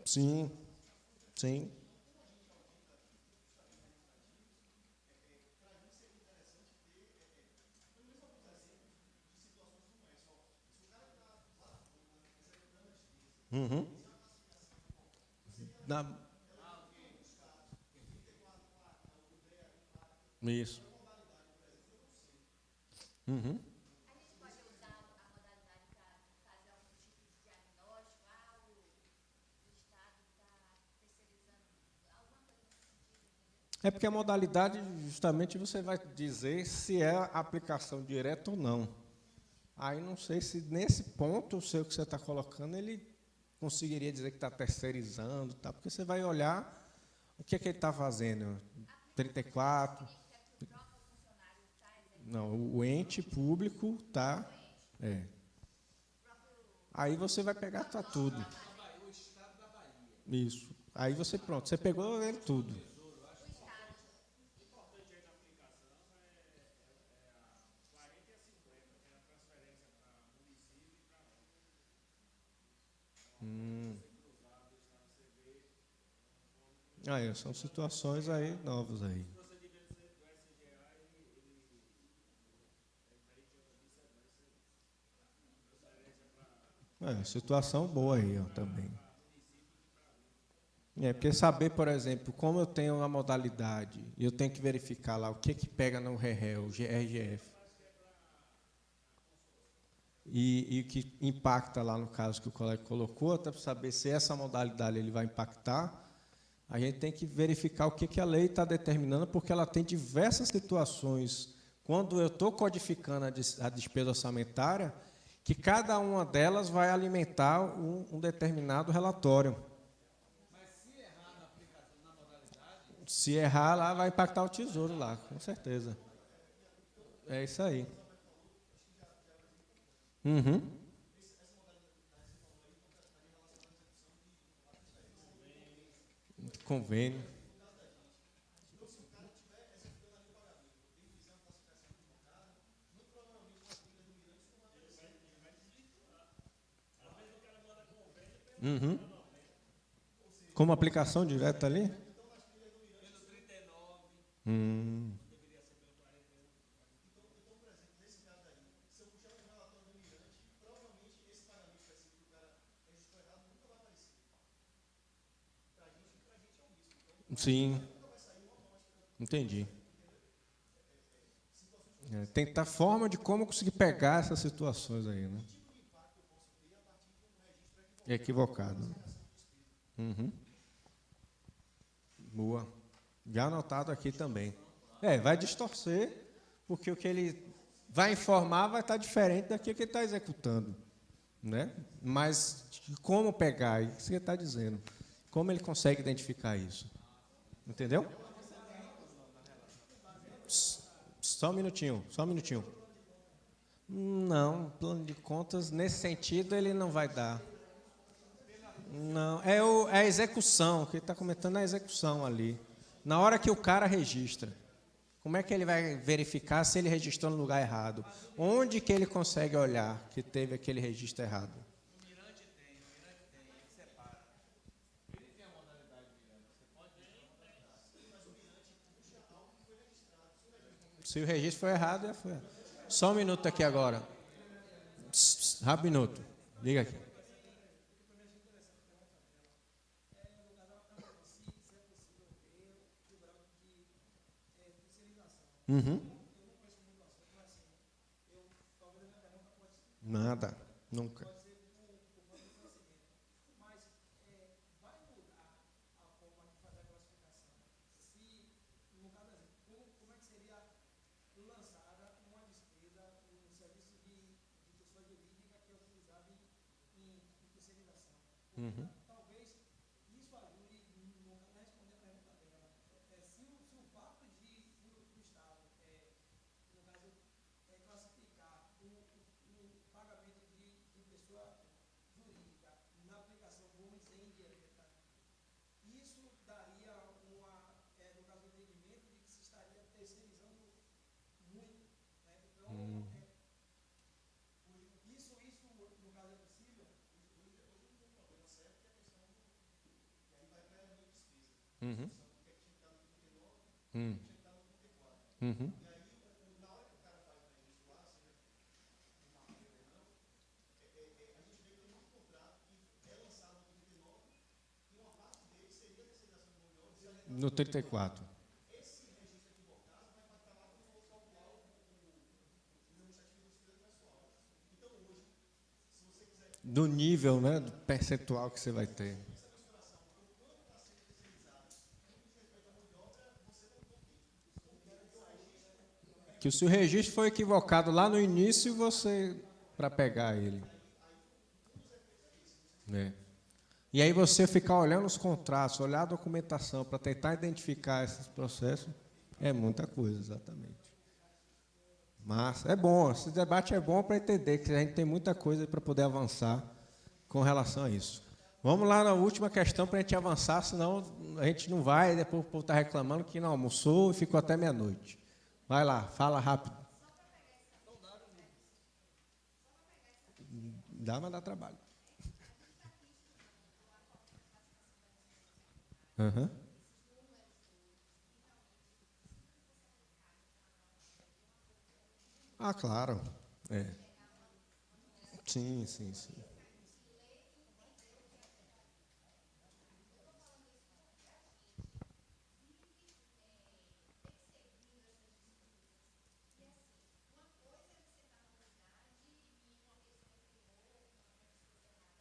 Sim. Uhum. Isso. Uhum. A gente pode usar a modalidade para fazer algum tipo de diagnóstico. O Estado está terceirizando alguma coisa nesse sentido, entendeu? É porque a modalidade, justamente, você vai dizer se é a aplicação direta ou não. Aí não sei se nesse ponto, o seu que você está colocando, ele conseguiria dizer que está terceirizando, tá? Porque você vai olhar o que, é que ele está fazendo. 34. Não, o ente público tá. É. Aí você vai pegar tá tudo. Isso. Aí você pronto, você pegou ele tudo. Aí, são situações aí novas aí. É, situação boa aí, ó, também. É, porque saber, por exemplo, como eu tenho uma modalidade, e eu tenho que verificar lá o que pega no REL, RGF, e o que impacta lá no caso que o colega colocou, até para saber se essa modalidade ele vai impactar, a gente tem que verificar o que a lei está determinando, porque ela tem diversas situações, quando eu estou codificando a despesa orçamentária, que cada uma delas vai alimentar um determinado relatório. Se errar lá, vai impactar o tesouro lá, com certeza. É isso aí. Uhum. Convênio. Uhum. Como aplicação direta ali? Hum. Sim. Entendi. É, tentar forma de como conseguir pegar essas situações aí, né? Equivocado. Uhum. Boa. Já anotado aqui também. É, vai distorcer, porque o que ele vai informar vai estar diferente daquilo que ele está executando, né? Mas como pegar, isso que ele está dizendo. Como ele consegue identificar isso? Entendeu? Só um minutinho, só um minutinho. Não, plano de contas, nesse sentido, ele não vai dar. Não, é a execução, que ele está comentando a execução ali. Na hora que o cara registra, como é que ele vai verificar se ele registrou no lugar errado? Onde que ele consegue olhar que teve aquele registro errado? Se o registro foi errado, já foi. Só um minuto aqui agora. Rápido minuto. Liga aqui. Uhum. Nada, nunca. Uhum. Uhum. Uhum. Uhum. No 34. do nível, né, do percentual que você vai ter. Que o seu registro foi equivocado lá no início, você para pegar ele. É. E aí você ficar olhando os contratos, olhar a documentação para tentar identificar esses processos, é muita coisa, exatamente. Mas é bom, esse debate é bom para entender que a gente tem muita coisa para poder avançar com relação a isso. Vamos lá na última questão para a gente avançar, senão a gente não vai, depois o povo está reclamando que não almoçou e ficou até meia-noite. Vai lá, fala rápido. Dá, mas dá trabalho. Uhum. Ah, claro. É. Sim, sim, sim.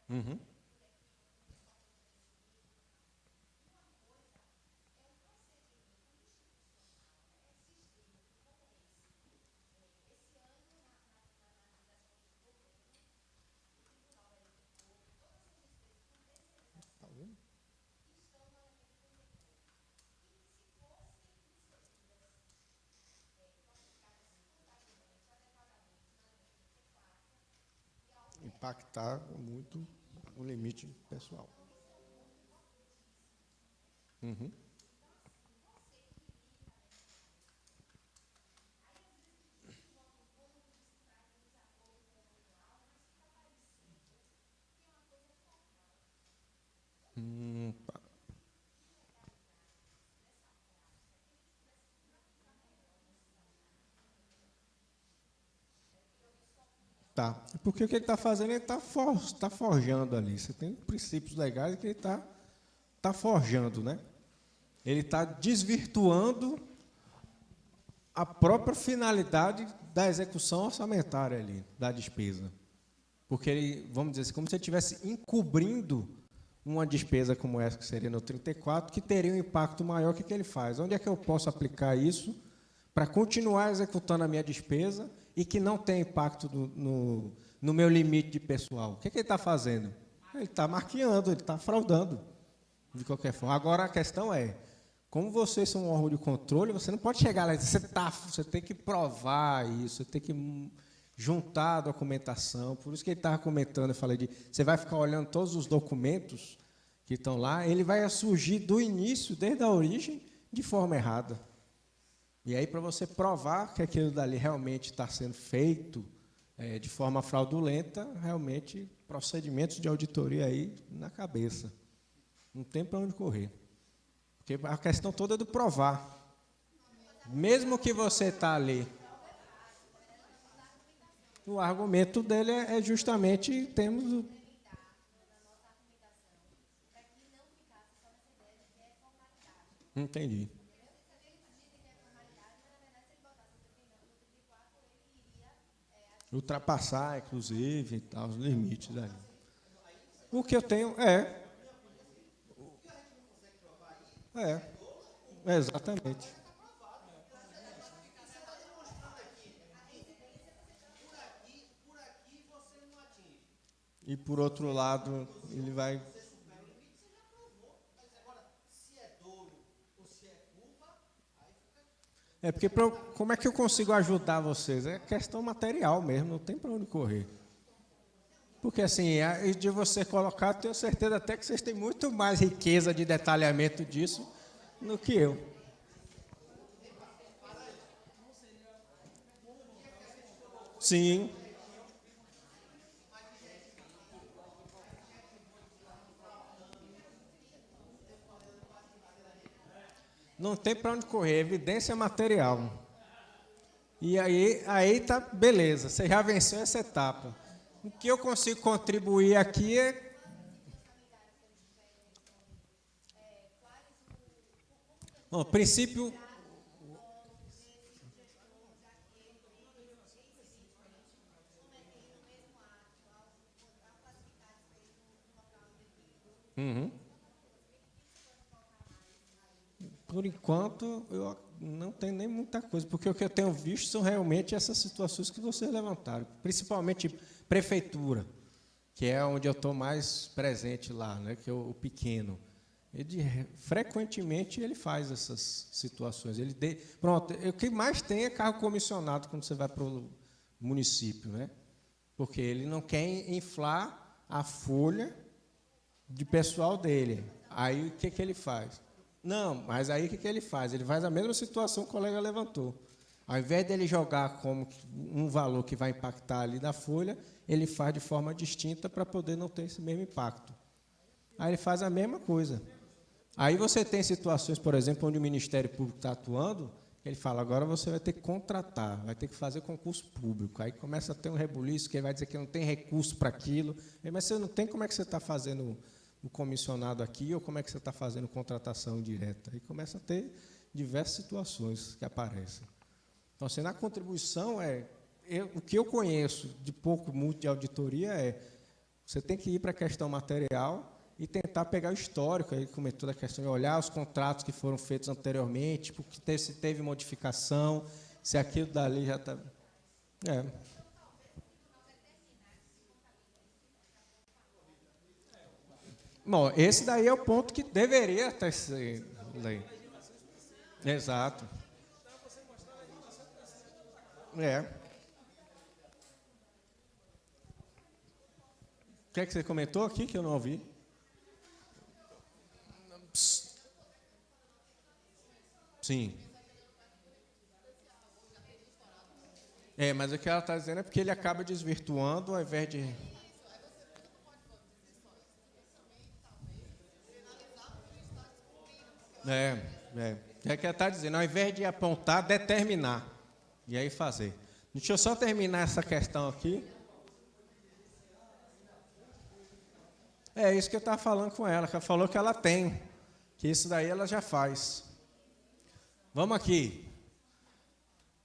Uhum. Impactar muito o limite pessoal. Uhum. Tá. Tá. Porque o que ele está fazendo, ele está forjando ali. Você tem princípios legais que ele está forjando, né? Ele está desvirtuando a própria finalidade da execução orçamentária ali, da despesa. Porque ele, vamos dizer assim, como se ele estivesse encobrindo uma despesa como essa, que seria no 34, que teria um impacto maior. O que ele faz? Onde é que eu posso aplicar isso para continuar executando a minha despesa e que não tem impacto no meu limite de pessoal? O que ele está fazendo? Ele está marqueando, ele está fraudando, de qualquer forma. Agora, a questão é, como vocês são um órgão de controle, você não pode chegar lá e dizer, você tem que provar isso, você tem que juntar a documentação. Por isso que ele estava comentando, eu falei você vai ficar olhando todos os documentos que estão lá, ele vai surgir do início, desde a origem, de forma errada. E aí, para você provar que aquilo dali realmente está sendo feito de forma fraudulenta, realmente, procedimentos de auditoria aí na cabeça. Não tem para onde correr. Porque a questão toda é do provar. Mesmo que você está ali. O argumento dele é justamente, temos Entendi. Ultrapassar, inclusive, e tal, os limites ali. O que eu tenho exatamente. E por outro lado, ele vai. Porque como é que eu consigo ajudar vocês? É questão material mesmo, não tem para onde correr. Porque assim, de você colocar, tenho certeza até que vocês têm muito mais riqueza de detalhamento disso do que eu. Sim. Não tem para onde correr, evidência material. E aí tá beleza, você já venceu essa etapa. O que eu consigo contribuir aqui é bom, princípio. Uhum. Por enquanto, eu não tenho nem muita coisa, porque o que eu tenho visto são realmente essas situações que vocês levantaram, principalmente prefeitura, que é onde eu estou mais presente lá, né, que é o pequeno. Frequentemente ele faz essas situações. Pronto, o que mais tem é carro comissionado quando você vai para o município, né? Porque ele não quer inflar a folha de pessoal dele. Aí o que ele faz? Não, mas aí o que ele faz? Ele faz a mesma situação que o colega levantou. Ao invés dele jogar como um valor que vai impactar ali da folha, ele faz de forma distinta para poder não ter esse mesmo impacto. Aí ele faz a mesma coisa. Aí você tem situações, por exemplo, onde o Ministério Público está atuando, ele fala, agora você vai ter que contratar, vai ter que fazer concurso público. Aí começa a ter um rebuliço, que ele vai dizer que não tem recurso para aquilo. Mas você não tem, como é que você está fazendo o comissionado aqui, ou como é que você está fazendo contratação direta? Aí começa a ter diversas situações que aparecem. Então, assim, na contribuição, o que eu conheço de pouco, muito de auditoria você tem que ir para a questão material e tentar pegar o histórico, aí comentou da questão de olhar os contratos que foram feitos anteriormente, porque se teve modificação, se aquilo dali já está... Bom, esse daí é o ponto que deveria ter sido lei. Exato. O que é que você comentou aqui que eu não ouvi? Sim. Mas o que ela está dizendo é porque ele acaba desvirtuando ao invés de... É que ela está dizendo, ao invés de apontar, determinar. E aí fazer. Deixa eu só terminar essa questão aqui. É isso que eu estava falando com ela, que ela falou que ela tem. Que isso daí ela já faz. Vamos aqui.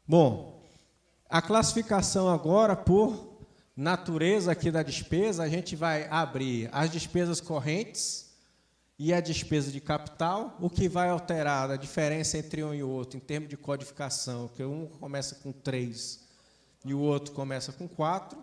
Bom, a classificação agora por natureza aqui da despesa, a gente vai abrir as despesas correntes e a despesa de capital, o que vai alterar a diferença entre um e o outro, em termos de codificação, que um começa com 3 e o outro começa com 4.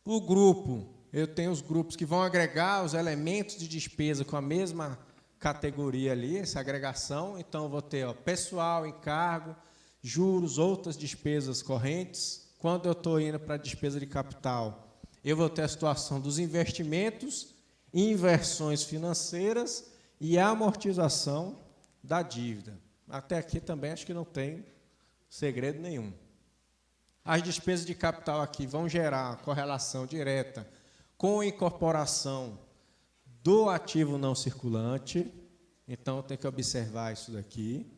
O grupo, eu tenho os grupos que vão agregar os elementos de despesa com a mesma categoria ali, essa agregação. Então, eu vou ter pessoal, encargo, juros, outras despesas correntes. Quando eu estou indo para a despesa de capital, eu vou ter a situação dos investimentos, inversões financeiras e a amortização da dívida. Até aqui também acho que não tem segredo nenhum. As despesas de capital aqui vão gerar correlação direta com a incorporação do ativo não circulante. Então, eu tenho que observar isso daqui.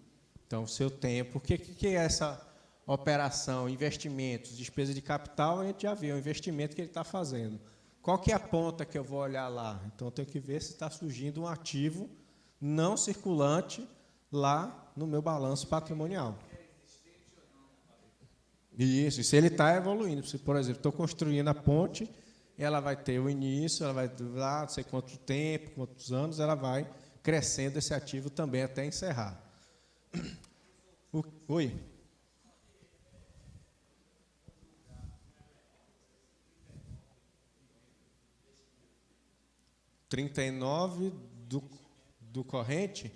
Então, se eu tenho... Por que é essa operação, investimentos, despesa de capital, a gente já vê o investimento que ele está fazendo. Qual que é a ponta que eu vou olhar lá? Então, eu tenho que ver se está surgindo um ativo não circulante lá no meu balanço patrimonial. Isso, e se ele está evoluindo. Se, por exemplo, estou construindo a ponte, ela vai ter o início, ela vai durar não sei quanto tempo, quantos anos, ela vai crescendo esse ativo também até encerrar. Oi? R$ 39 do corrente?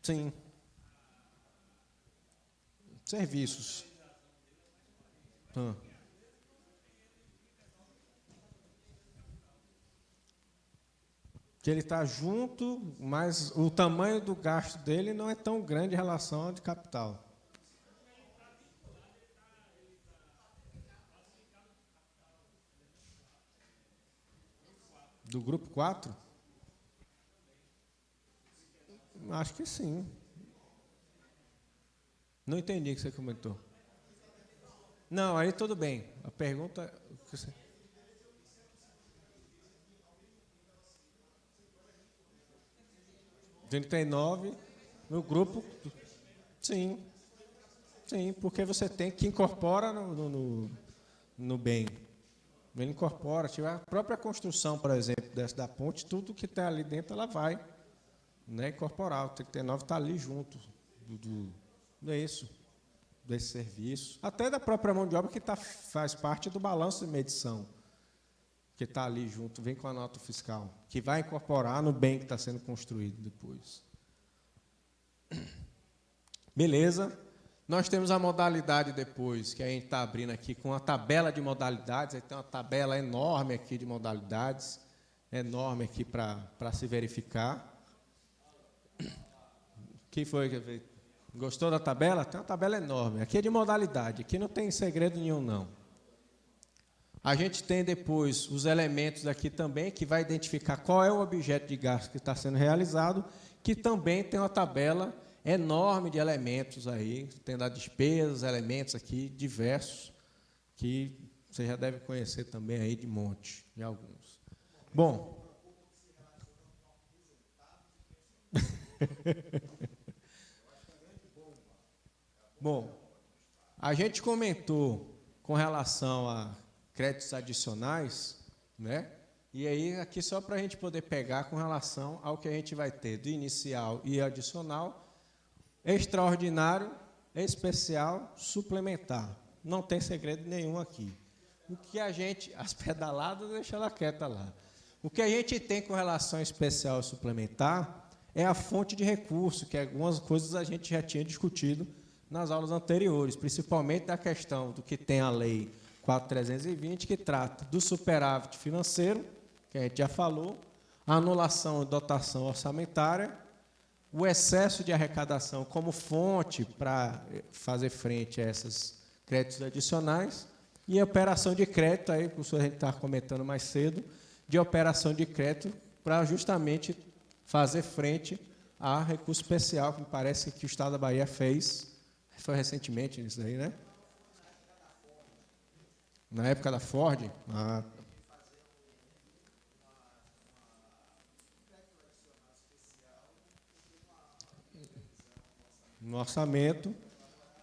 Sim. Serviços. Que ele está junto, mas o tamanho do gasto dele não é tão grande em relação ao de capital. Do grupo 4? Acho que sim. Não entendi o que você comentou. Não, aí tudo bem. A pergunta... 39 no grupo... Sim. Sim, porque você tem que incorpora no bem. Ele incorpora, tiver a própria construção, por exemplo, dessa da ponte, tudo que está ali dentro, ela vai, né, incorporar. O 39 está ali junto é isso, desse serviço. Até da própria mão de obra que faz parte do balanço de medição, que está ali junto, vem com a nota fiscal, que vai incorporar no bem que está sendo construído depois. Beleza. Nós temos a modalidade depois, que a gente está abrindo aqui com a tabela de modalidades. Aí tem uma tabela enorme aqui de modalidades, enorme aqui para se verificar. Quem foi que veio? Gostou da tabela? Tem uma tabela enorme. Aqui é de modalidade, aqui não tem segredo nenhum, não. A gente tem depois os elementos aqui também, que vai identificar qual é o objeto de gasto que está sendo realizado, que também tem uma tabela enorme de elementos aí, tem da despesas, elementos aqui diversos, que você já deve conhecer também aí de monte, de alguns. Bom. Bom, a gente comentou com relação a créditos adicionais, né? E aí, aqui só para a gente poder pegar com relação ao que a gente vai ter do inicial e adicional, extraordinário, especial, suplementar. Não tem segredo nenhum aqui. O que a gente, as pedaladas, deixa ela quieta lá. O que a gente tem com relação a especial e suplementar é a fonte de recurso, que algumas coisas a gente já tinha discutido nas aulas anteriores, principalmente da questão do que tem a Lei 4.320, que trata do superávit financeiro, que a gente já falou, a anulação e dotação orçamentária, o excesso de arrecadação como fonte para fazer frente a esses créditos adicionais e a operação de crédito, aí, como a gente estava comentando mais cedo, de operação de crédito para justamente fazer frente a recurso especial, que me parece que o Estado da Bahia fez, foi recentemente nisso daí, né? Na época da Ford, no orçamento,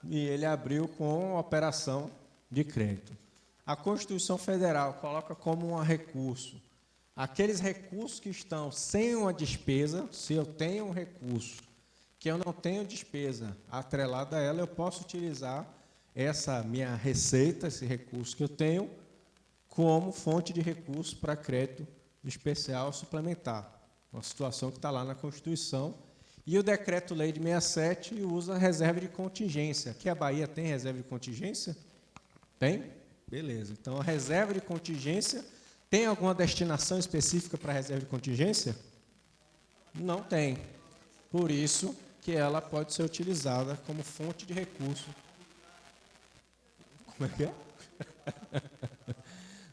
e ele abriu com operação de crédito. A Constituição Federal coloca como um recurso aqueles recursos que estão sem uma despesa. Se eu tenho um recurso que eu não tenho despesa atrelada a ela, eu posso utilizar essa minha receita, esse recurso que eu tenho, como fonte de recurso para crédito especial suplementar. Uma situação que está lá na Constituição. E o Decreto-Lei de 67 usa a reserva de contingência. Aqui a Bahia tem reserva de contingência? Tem? Beleza. Então, a reserva de contingência tem alguma destinação específica para a reserva de contingência? Não tem. Por isso que ela pode ser utilizada como fonte de recurso. Como é que é?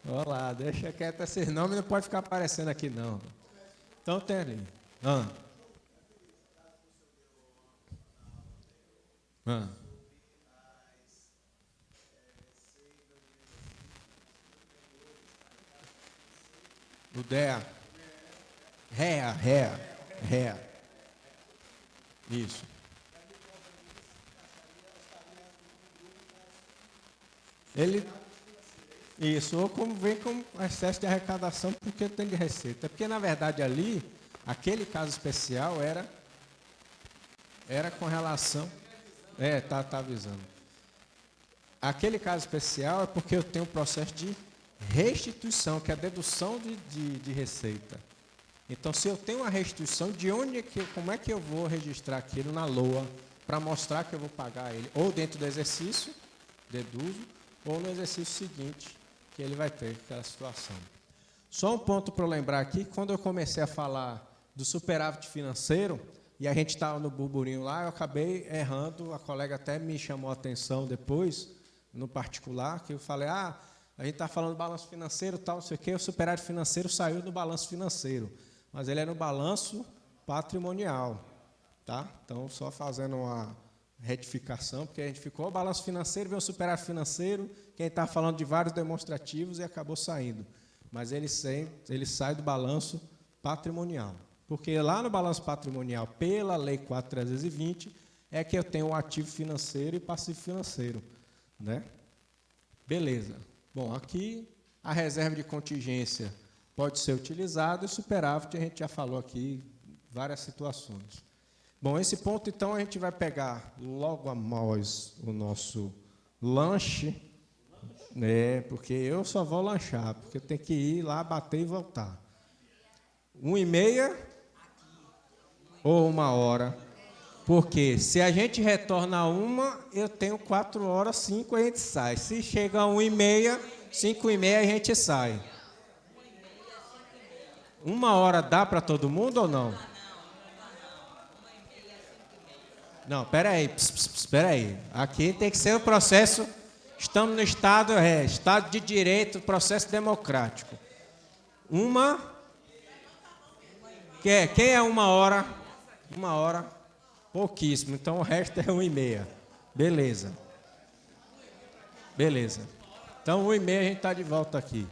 Olha lá, deixa quieto esses nomes, não pode ficar aparecendo aqui, não. Então, tem ali. O DEA. REA. Isso. Isso, ou como vem com excesso de arrecadação porque tem de receita. Porque, na verdade, ali, aquele caso especial era com relação... Tá avisando. Aquele caso especial é porque eu tenho um processo de restituição, que é a dedução de receita. Então, se eu tenho uma restituição, como é que eu vou registrar aquilo na LOA para mostrar que eu vou pagar ele? Ou dentro do exercício, deduzo, ou no exercício seguinte, que ele vai ter aquela situação. Só um ponto para eu lembrar aqui, quando eu comecei a falar do superávit financeiro, e a gente estava no burburinho lá, eu acabei errando, a colega até me chamou a atenção depois, no particular, que eu falei, a gente está falando do balanço financeiro, tal, não sei o quê, o superávit financeiro saiu do balanço financeiro, mas ele é no balanço patrimonial, tá? Então, só fazendo uma retificação, porque a gente ficou, o balanço financeiro, veio o superávit financeiro, que a gente está falando de vários demonstrativos e acabou saindo, mas ele sai do balanço patrimonial. Porque lá no balanço patrimonial, pela Lei 4.320, é que eu tenho o ativo financeiro e passivo financeiro, né? Beleza. Bom, aqui a reserva de contingência pode ser utilizada, e o superávit a gente já falou aqui várias situações. Bom, esse ponto, então, a gente vai pegar logo após o nosso lanche, né, porque eu só vou lanchar, porque tem que ir lá, bater e voltar. 1h30 ou 1h? Porque se a gente retorna a 1, eu tenho 4 horas, 5 a gente sai. Se chega a 1h30, 5h30 a gente sai. 1h dá para todo mundo ou não? Não, peraí, peraí. Aqui tem que ser o processo. Estamos no Estado de Direito, processo democrático. Quem é 1h? 1h, pouquíssimo. Então o resto é 1h30. Beleza. Então 1h30 a gente está de volta aqui.